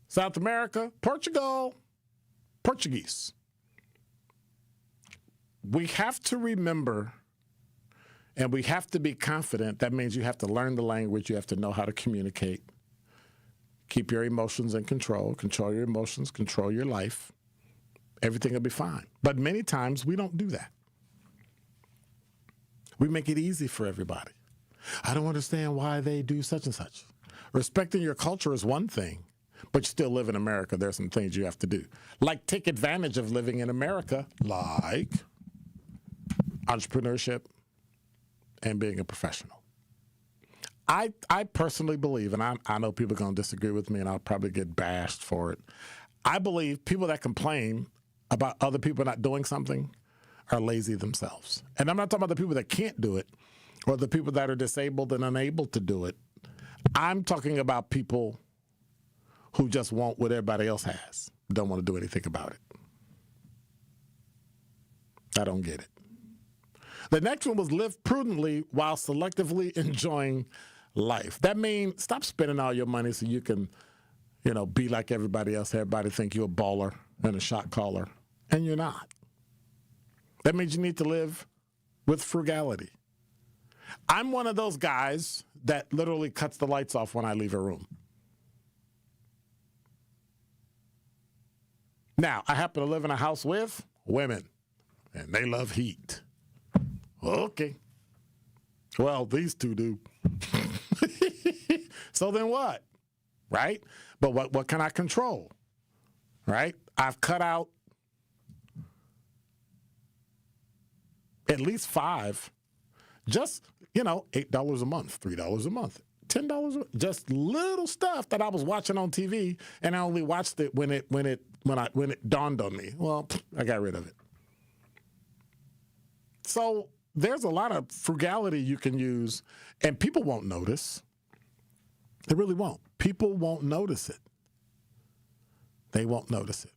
South America, Portugal, Portuguese. We have to remember and we have to be confident. That means you have to learn the language. You have to know how to communicate. Keep your emotions in control. Control your emotions. Control your life. Everything will be fine. But many times we don't do that. We make it easy for everybody. I don't understand why they do such and such. Respecting your culture is one thing, but you still live in America. There's some things you have to do. Like take advantage of living in America, like entrepreneurship and being a professional. I personally believe, and I know people are going to disagree with me, and I'll probably get bashed for it. I believe people that complain about other people not doing something are lazy themselves. And I'm not talking about the people that can't do it or the people that are disabled and unable to do it. I'm talking about people who just want what everybody else has, don't want to do anything about it. I don't get it. The next one was live prudently while selectively enjoying life. That means stop spending all your money so you can, be like everybody else. Everybody think you're a baller and a shot caller, and you're not. That means you need to live with frugality. I'm one of those guys that literally cuts the lights off when I leave a room. Now, I happen to live in a house with women, and they love heat. Okay. Well, these two do. So then what? Right? But what can I control? Right? I've cut out at least 5. Just, $8 a month, $3 a month, $10 a month. Just little stuff that I was watching on TV, and I only watched it when it dawned on me. Well, I got rid of it. So there's a lot of frugality you can use, and people won't notice. They really won't. People won't notice it. They won't notice it.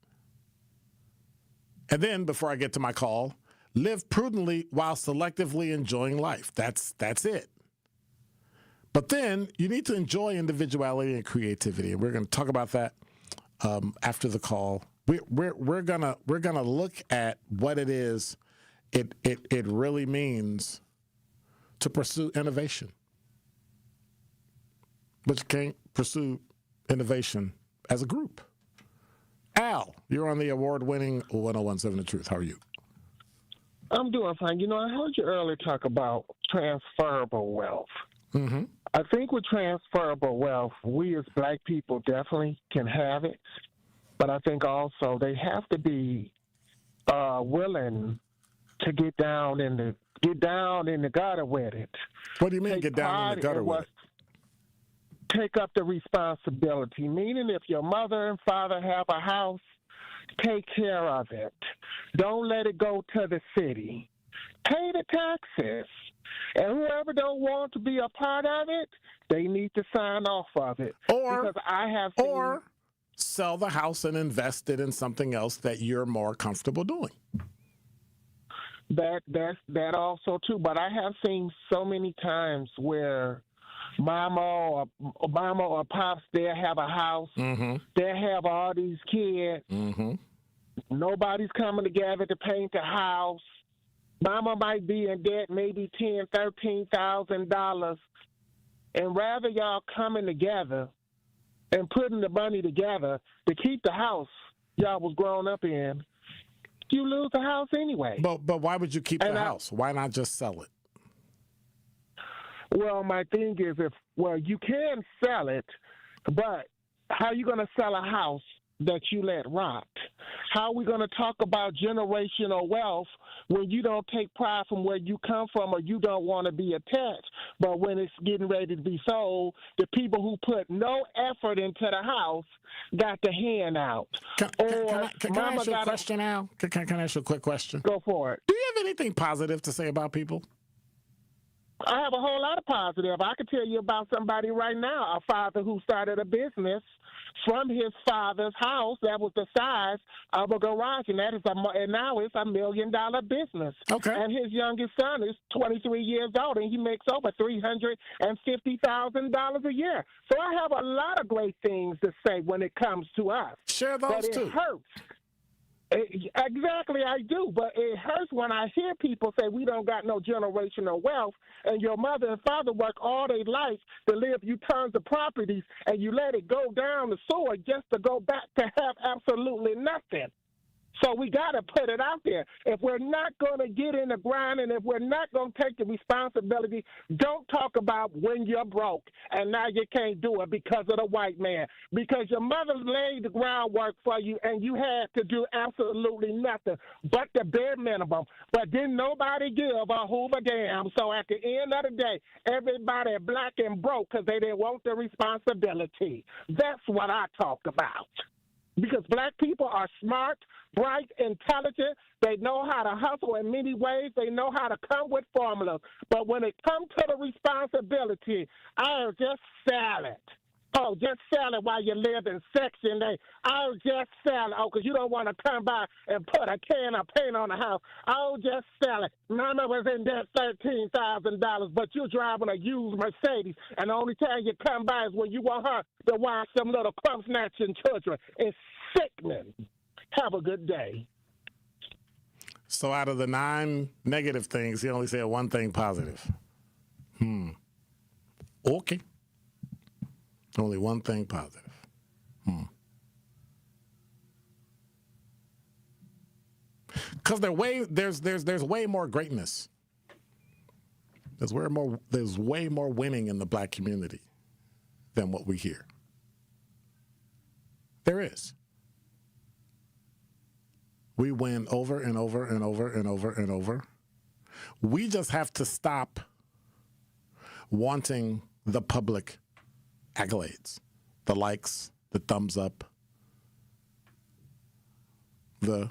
And then, before I get to my call, live prudently while selectively enjoying life. That's it. But then you need to enjoy individuality and creativity, and we're going to talk about that after the call. We're gonna look at what it is. It really means to pursue innovation, but you can't pursue innovation as a group. Al, you're on the award-winning 1017 The Truth. How are you? I'm doing fine. I heard you earlier talk about transferable wealth. Mm-hmm. I think with transferable wealth, we as black people definitely can have it, but I think also they have to be willing to get down in the gutter with it. What do you mean get down in the gutter with it? Take up the responsibility, meaning if your mother and father have a house, take care of it. Don't let it go to the city. Pay the taxes. And whoever don't want to be a part of it, they need to sign off of it. Or sell the house and invest it in something else that you're more comfortable doing. That also too. But I have seen so many times where mama or pops, they'll have a house, they'll have all these kids, nobody's coming together to paint the house. Mama might be in debt maybe $10,000-$13,000, and rather y'all coming together and putting the money together to keep the house y'all was grown up in, you lose the house anyway. But why would you keep the house? Why not just sell it? Well, my thing is, you can sell it, but how are you going to sell a house that you let rot? How are we going to talk about generational wealth when you don't take pride from where you come from or you don't want to be attached? But when it's getting ready to be sold, the people who put no effort into the house got the hand out. Can I ask you a question, Al? Can I ask you a quick question? Go for it. Do you have anything positive to say about people? I have a whole lot of positive. I could tell you about somebody right now, a father who started a business from his father's house that was the size of a garage, and now it's $1 million business. Okay. And his youngest son is 23 years old, and he makes over $350,000 a year. So I have a lot of great things to say when it comes to us. Share those but too. It hurts. Exactly, I do, but it hurts when I hear people say we don't got no generational wealth, and your mother and father work all their life to live you tons of properties, and you let it go down the sewer just to go back to have absolutely nothing. So we got to put it out there. If we're not going to get in the grind and if we're not going to take the responsibility, don't talk about when you're broke and now you can't do it because of the white man. Because your mother laid the groundwork for you and you had to do absolutely nothing but the bare minimum. But didn't nobody give a hoover damn. So at the end of the day, everybody black and broke because they didn't want the responsibility. That's what I talk about. Because black people are smart, bright, intelligent. They know how to hustle in many ways. They know how to come with formulas. But when it comes to the responsibility, I'll just sell it. Oh, just sell it while you live in Section 8. I'll just sell it. Oh, because you don't want to come by and put a can of paint on the house. I'll just sell it. Mama was in debt $13,000, but you're driving a used Mercedes, and the only time you come by is when you want her to watch some little crumb-snatching children. It's sickening. Have a good day. So out of the 9 negative things, he only said one thing positive. Okay. Only one thing positive. Because there's way more greatness. There's way more winning in the black community than what we hear. There is. We win over and over and over and over and over. We just have to stop wanting the public accolades, the likes, the thumbs up, the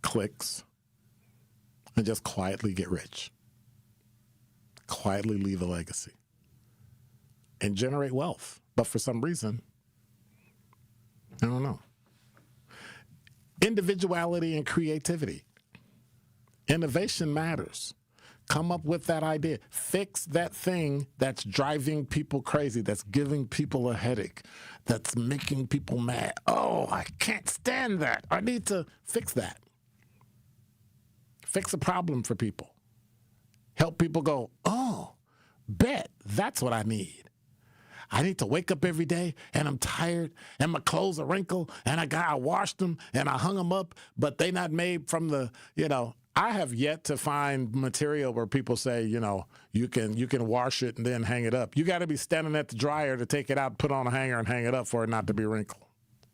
clicks, and just quietly get rich. Quietly leave a legacy and generate wealth. But for some reason, I don't know. Individuality and creativity. Innovation matters. Come up with that idea. Fix that thing that's driving people crazy, that's giving people a headache, that's making people mad. Oh, I can't stand that. I need to fix that. Fix a problem for people. Help people go, oh, bet, that's what I need. I need to wake up every day and I'm tired and my clothes are wrinkled and I washed them and I hung them up, but they not made from the, I have yet to find material where people say, you can wash it and then hang it up. You got to be standing at the dryer to take it out, put on a hanger and hang it up for it not to be wrinkled.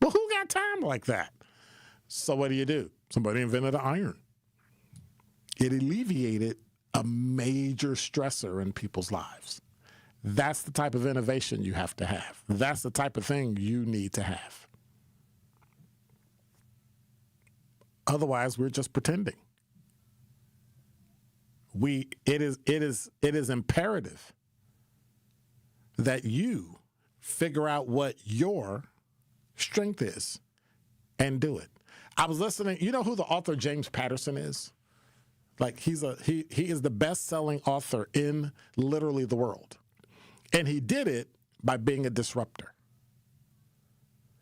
Well, who got time like that? So what do? Somebody invented an iron. It alleviated a major stressor in people's lives. That's the type of innovation you have to have. That's the type of thing you need to have. Otherwise, we're just pretending. It is imperative that you figure out what your strength is and do it. I was listening. You know who the author James Patterson is? Like he is the best-selling author in literally the world. And he did it by being a disruptor.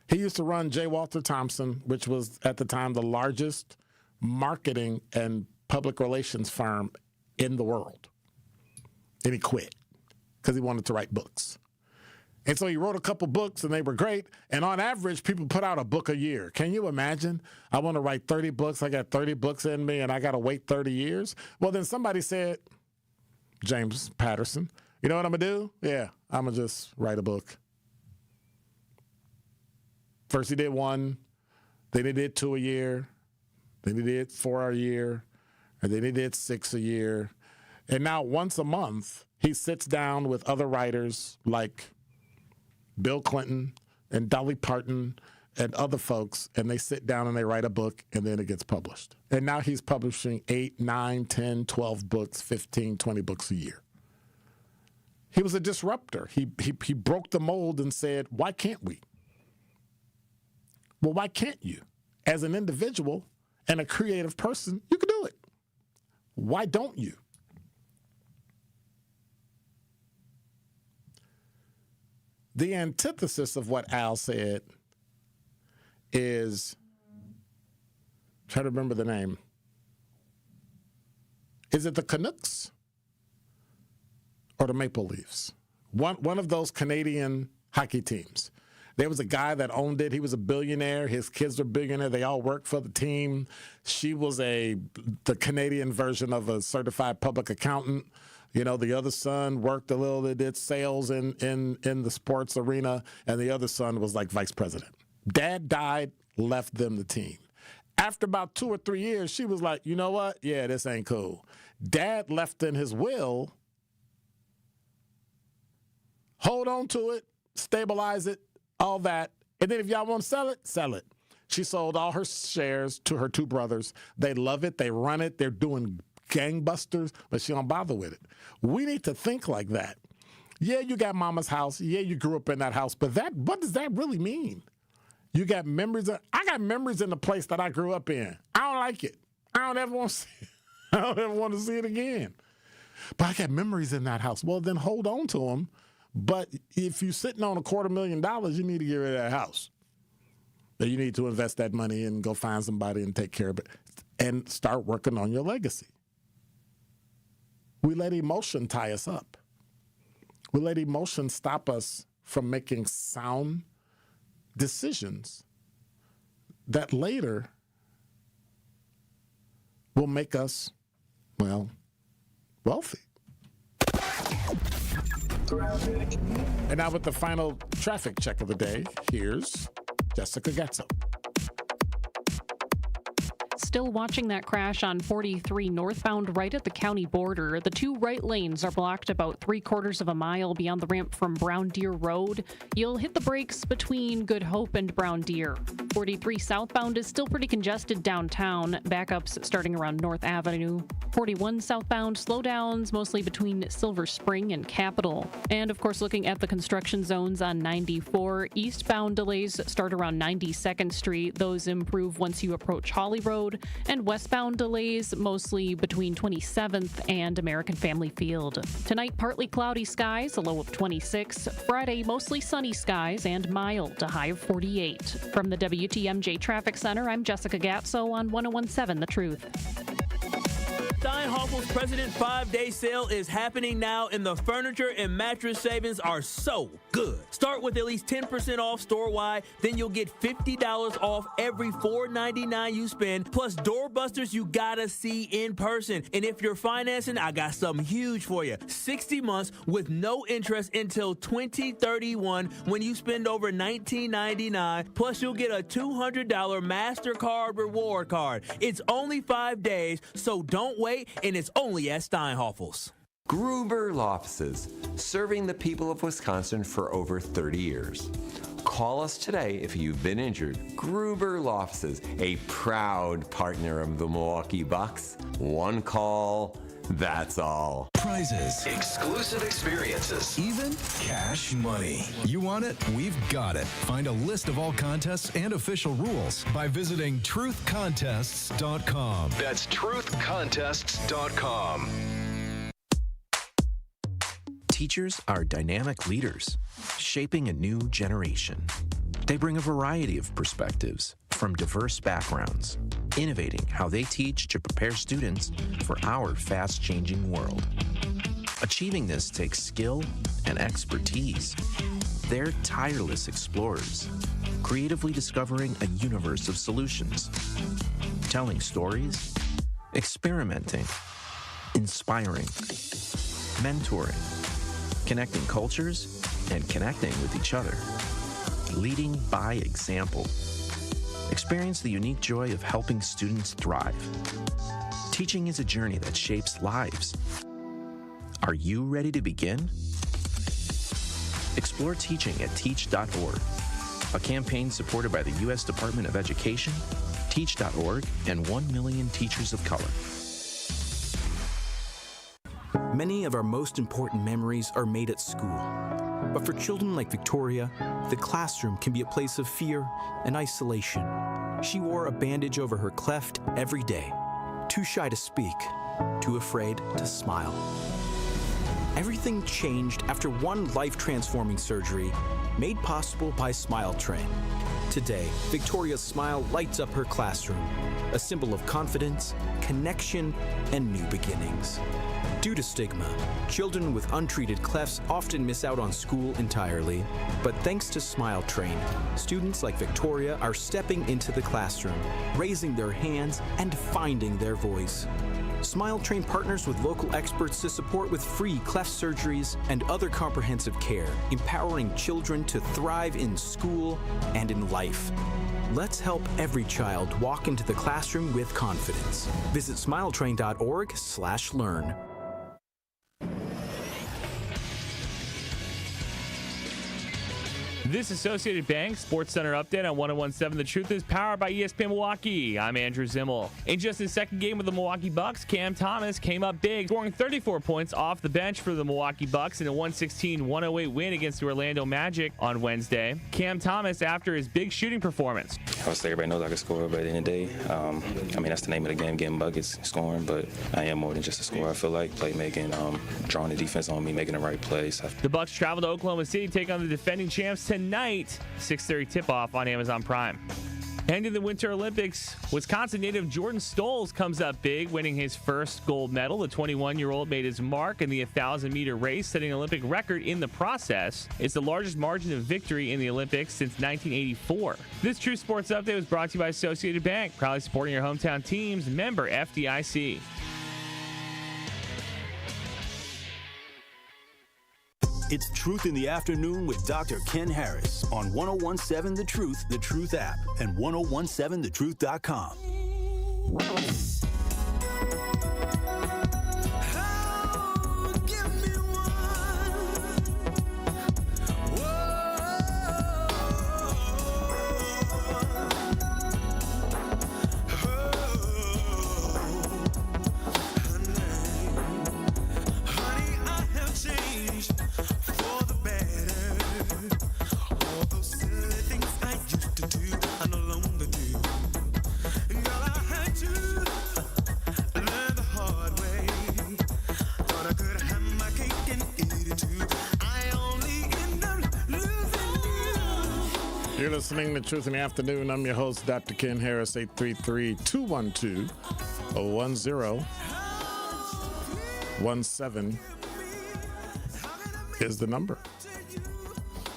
He used to run J. Walter Thompson, which was at the time the largest marketing and public relations firm in the world. And he quit because he wanted to write books. And so he wrote a couple books, and they were great. And on average, people put out a book a year. Can you imagine? I want to write 30 books. I got 30 books in me, and I got to wait 30 years. Well, then somebody said, James Patterson, you know what I'm going to do? Yeah, I'm going to just write a book. First he did 1, then he did 2 a year, then he did 4 a year, and then he did 6 a year. And now once a month, he sits down with other writers like Bill Clinton and Dolly Parton and other folks, and they sit down and they write a book, and then it gets published. And now he's publishing 8, 9, 10, 12 books, 15, 20 books a year. He was a disruptor. He broke the mold and said, why can't we? Well, why can't you? As an individual and a creative person, you can do it. Why don't you? The antithesis of what Al said is, try to remember the name. Is it the Canucks or the Maple Leafs? One of those Canadian hockey teams. There was a guy that owned it. He was a billionaire. His kids were billionaires. They all worked for the team. She was the Canadian version of a certified public accountant. You know, the other son worked a little bit, did sales in the sports arena, and the other son was like vice president. Dad died, left them the team. After about 2 or 3 years, she was like, you know what? Yeah, this ain't cool. Dad left in his will, hold on to it, stabilize it, all that. And then if y'all want to sell it, sell it. She sold all her shares to her 2 brothers. They love it. They run it. They're doing gangbusters, but she don't bother with it. We need to think like that. Yeah, you got mama's house. Yeah, you grew up in that house. But what does that really mean? You got memories. I got memories in the place that I grew up in. I don't like it. I don't ever want to see it. I don't ever want to see it again. But I got memories in that house. Well, then hold on to them. But if you're sitting on $250,000, you need to get rid of that house. But you need to invest that money and go find somebody and take care of it and start working on your legacy. We let emotion tie us up. We let emotion stop us from making sound decisions that later will make us, well, wealthy. And now with the final traffic check of the day, here's Jessica Gatzo. Still watching that crash on 43 northbound right at the county border. The 2 right lanes are blocked about 3/4 of a mile beyond the ramp from Brown Deer Road. You'll hit the brakes between Good Hope and Brown Deer. 43 southbound is still pretty congested downtown. Backups starting around North Avenue. 41 southbound slowdowns mostly between Silver Spring and Capitol. And of course, looking at the construction zones on 94, eastbound delays start around 92nd Street. Those improve once you approach Holly Road. And westbound delays mostly between 27th and American Family Field. Tonight, partly cloudy skies, a low of 26. Friday, mostly sunny skies and mild, a high of 48. From the WTMJ Traffic Center, I'm Jessica Gatzo on 101.7 The Truth. Steinhoffel's President 5-Day Sale is happening now, and the furniture and mattress savings are so good. Start with at least 10% off store-wide, then you'll get $50 off every $4.99 you spend, plus doorbusters you gotta see in person. And if you're financing, I got something huge for you. 60 months with no interest until 2031 when you spend over $19.99, plus you'll get a $200 MasterCard reward card. It's only 5 days, so don't wait, and it's only at Steinhoffel's. Gruber Law Offices, serving the people of Wisconsin for over 30 years. Call us today if you've been injured. Gruber Law Offices, a proud partner of the Milwaukee Bucks. One call, That's all. Prizes, exclusive experiences, even cash money. You want it? We've got it. Find a list of all contests and official rules by visiting truthcontests.com. That's truthcontests.com. Teachers are dynamic leaders, shaping a new generation. They bring a variety of perspectives from diverse backgrounds, innovating how they teach to prepare students for our fast-changing world. Achieving this takes skill and expertise. They're tireless explorers, creatively discovering a universe of solutions, telling stories, experimenting, inspiring, mentoring, connecting cultures, and connecting with each other. Leading by example. Experience the unique joy of helping students thrive. Teaching is a journey that shapes lives. Are you ready to begin? Explore teaching at teach.org, a campaign supported by the U.S. Department of Education, Teach.org, and 1 million teachers of color. Many of our most important memories are made at school. But for children like Victoria, the classroom can be a place of fear and isolation. She wore a bandage over her cleft every day, too shy to speak, too afraid to smile. Everything changed after one life-transforming surgery made possible by Smile Train. Today, Victoria's smile lights up her classroom, a symbol of confidence, connection, and new beginnings. Due to stigma, children with untreated clefts often miss out on school entirely. But thanks to Smile Train, students like Victoria are stepping into the classroom, raising their hands, and finding their voice. Smile Train partners with local experts to support with free cleft surgeries and other comprehensive care, empowering children to thrive in school and in life. Let's help every child walk into the classroom with confidence. Visit smiletrain.org/learn. This Associated Bank Sports Center update on 101.7 The Truth is powered by ESPN Milwaukee. I'm Andrew Zimmel. In just his second game with the Milwaukee Bucks, Cam Thomas came up big, scoring 34 points off the bench for the Milwaukee Bucks in a 116-108 win against the Orlando Magic on Wednesday. Cam Thomas after his big shooting performance. Obviously, everybody knows I can score, but at the end of the day, that's the name of the game, getting buckets, scoring, but I am more than just a scorer. I feel like playmaking, drawing the defense on me, making the right plays. The Bucks travel to Oklahoma City to take on the defending champs tonight, 6:30 tip-off on Amazon Prime. And in the Winter Olympics, Wisconsin native Jordan Stolz comes up big, winning his first gold medal. The 21-year-old made his mark in the 1,000-meter race, setting an Olympic record in the process. It's the largest margin of victory in the Olympics since 1984. This True Sports Update was brought to you by Associated Bank, proudly supporting your hometown teams, member FDIC. It's Truth in the Afternoon with Dr. Ken Harris on 101.7 The Truth app, and 1017thetruth.com. You're listening to Truth in the Afternoon. I'm your host, Dr. Ken Harris. 833-212-1017 is the number.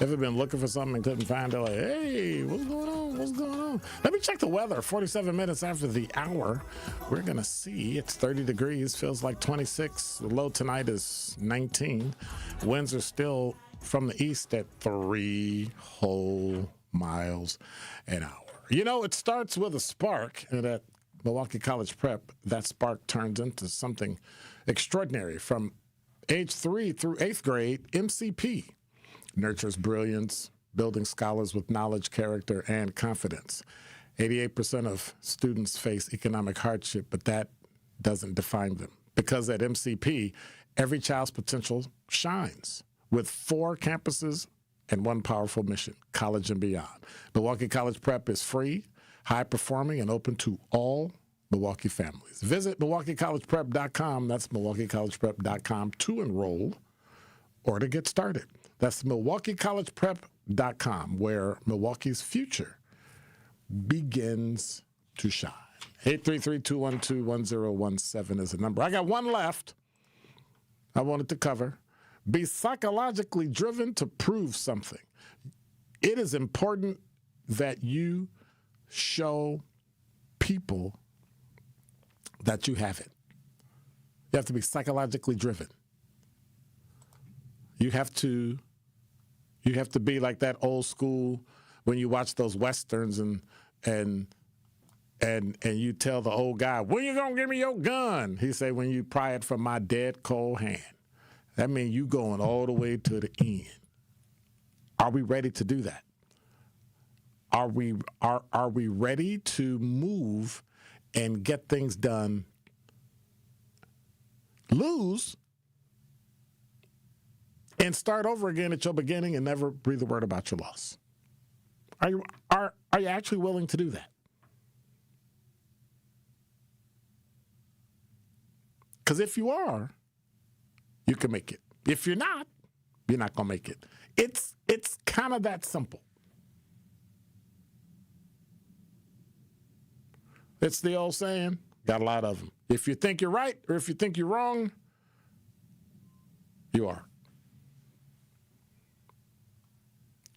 Ever been looking for something and couldn't find it? Like, hey, what's going on? What's going on? Let me check the weather. 47 minutes after the hour, we're going to see it's 30 degrees, feels like 26. The low tonight is 19. Winds are still from the east at 3 whole miles an hour. You know, it starts with a spark, and at Milwaukee College Prep, that spark turns into something extraordinary. From age 3 through 8th grade, MCP nurtures brilliance, building scholars with knowledge, character, and confidence. 88% of students face economic hardship, but that doesn't define them. because at MCP, every child's potential shines with 4 campuses and one powerful mission, college and beyond. Milwaukee College Prep is free, high-performing, and open to all Milwaukee families. Visit MilwaukeeCollegePrep.com. That's MilwaukeeCollegePrep.com to enroll or to get started. That's MilwaukeeCollegePrep.com, where Milwaukee's future begins to shine. 833-212-1017 is the number. I got one left I wanted to cover. Be psychologically driven to prove something. It is important that you show people that you have it. You have to be psychologically driven. You have to be like that old school when you watch those Westerns and you tell the old guy, when you gonna give me your gun? He say, when you pry it from my dead cold hand. That means you going all the way to the end. Are we ready to do that? Are we ready to move and get things done? Lose and start over again at your beginning and never breathe a word about your loss. Are you actually willing to do that? Because if you are, you can make it. If you're not going to make it. It's kind of that simple. It's the old saying, got a lot of them. If you think you're right or if you think you're wrong, you are.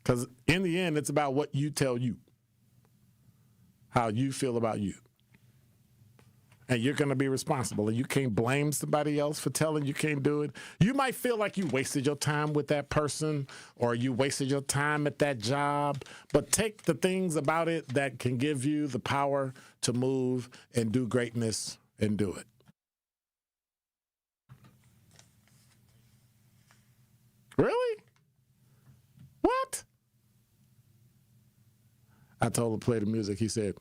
Because in the end, it's about what you tell you, how you feel about you. And you're going to be responsible. And you can't blame somebody else for telling you can't do it. You might feel like you wasted your time with that person or you wasted your time at that job. But take the things about it that can give you the power to move and do greatness and do it. Really? What? I told him to play the music. He said,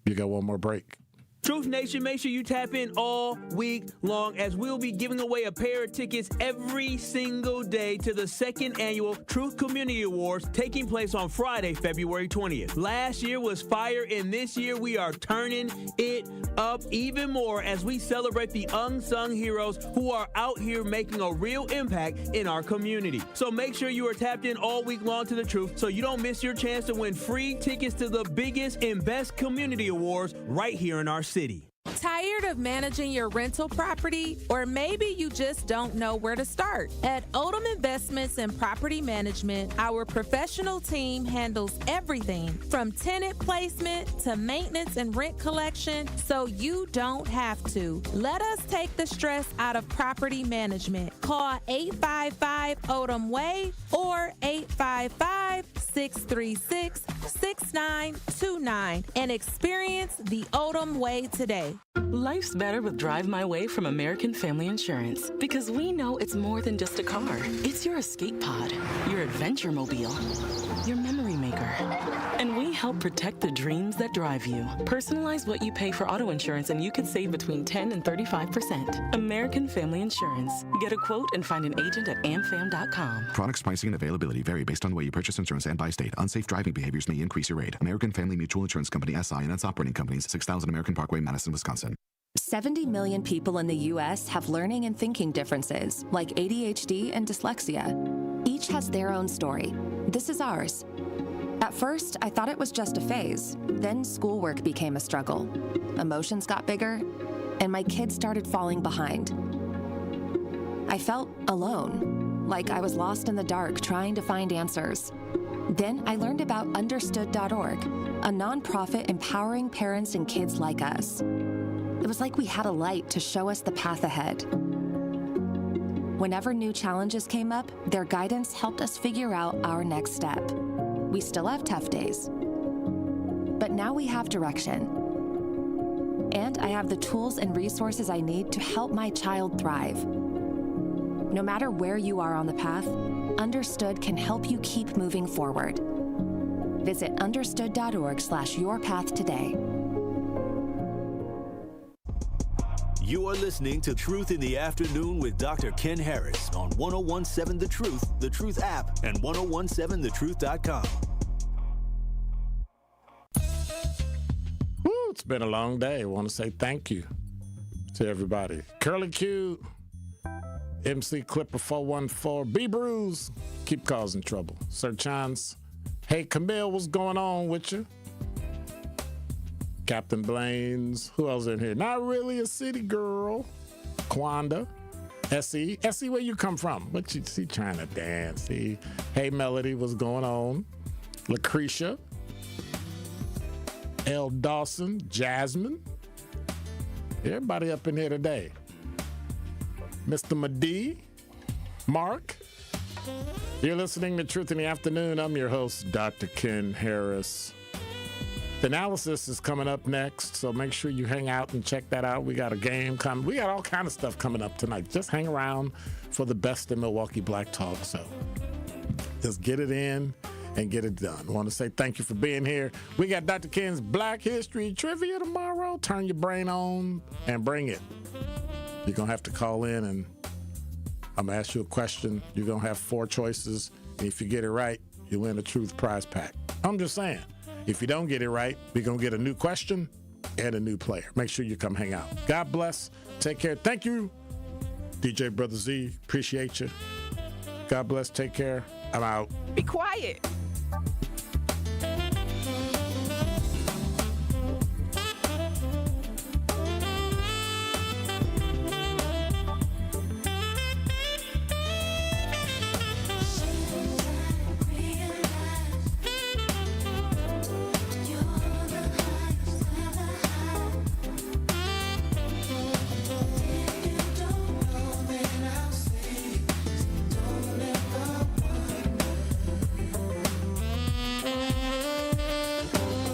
you got one more break. Truth Nation, make sure you tap in all week long as we'll be giving away a pair of tickets every single day to the 2nd annual Truth Community Awards taking place on Friday, February 20th. Last year was fire, and this year we are turning it up even more as we celebrate the unsung heroes who are out here making a real impact in our community. So make sure you are tapped in all week long to the Truth so you don't miss your chance to win free tickets to the biggest and best community awards right here in our city. Tired of managing your rental property? Or maybe you just don't know where to start? At Odom Investments and Property Management, our professional team handles everything from tenant placement to maintenance and rent collection, so you don't have to. Let us take the stress out of property management. Call 855-ODOM-WAY or 855-636-6929 and experience the Odom Way today. Life's better with Drive My Way from American Family Insurance because we know it's more than just a car. It's your escape pod, your adventure mobile, your memory maker. And we help protect the dreams that drive you. Personalize what you pay for auto insurance and you could save between 10 and 35%. American Family Insurance. Get a quote and find an agent at amfam.com. Products, pricing, and availability vary based on the way you purchase insurance and by state. Unsafe driving behaviors may increase your rate. American Family Mutual Insurance Company, SI, and its operating companies, 6000 American Parkway, Madison, Wisconsin. 70 million people in the U.S. have learning and thinking differences, like ADHD and dyslexia. Each has their own story. This is ours. At first, I thought it was just a phase. Then schoolwork became a struggle. Emotions got bigger, and my kids started falling behind. I felt alone, like I was lost in the dark trying to find answers. Then I learned about Understood.org, a nonprofit empowering parents and kids like us. It was like we had a light to show us the path ahead. Whenever new challenges came up, their guidance helped us figure out our next step. We still have tough days, but now we have direction. And I have the tools and resources I need to help my child thrive. No matter where you are on the path, Understood can help you keep moving forward. Visit understood.org/yourpath today. You are listening to Truth in the Afternoon with Dr. Ken Harris on 1017 The Truth app, and 1017thetruth.com. Woo, it's been a long day. I want to say thank you to everybody. Curly Q, MC Clipper 414, B Bruce, keep causing trouble. Sir Chance, hey Camille, what's going on with you? Captain Blaine's, who else in here? Not really a city girl. Quanda, Essie, where you come from? What you see trying to dance? See, hey Melody, what's going on? Lucretia, L. Dawson, Jasmine, everybody up in here today. Mr. Madee, Mark. You're listening to Truth in the Afternoon. I'm your host, Dr. Ken Harris. The analysis is coming up next, so make sure you hang out and check that out. We got a game coming. We got all kind of stuff coming up tonight. Just hang around for the best in Milwaukee Black Talk. So just get it in and get it done. I want to say thank you for being here. We got Dr. Ken's Black History Trivia tomorrow. Turn your brain on and bring it. You're going to have to call in, and I'm going to ask you a question. You're going to have 4 choices, and if you get it right, you win a Truth prize pack. I'm just saying, if you don't get it right, we're going to get a new question and a new player. Make sure you come hang out. God bless. Take care. Thank you, DJ Brother Z. Appreciate you. God bless. Take care. I'm out. Be quiet.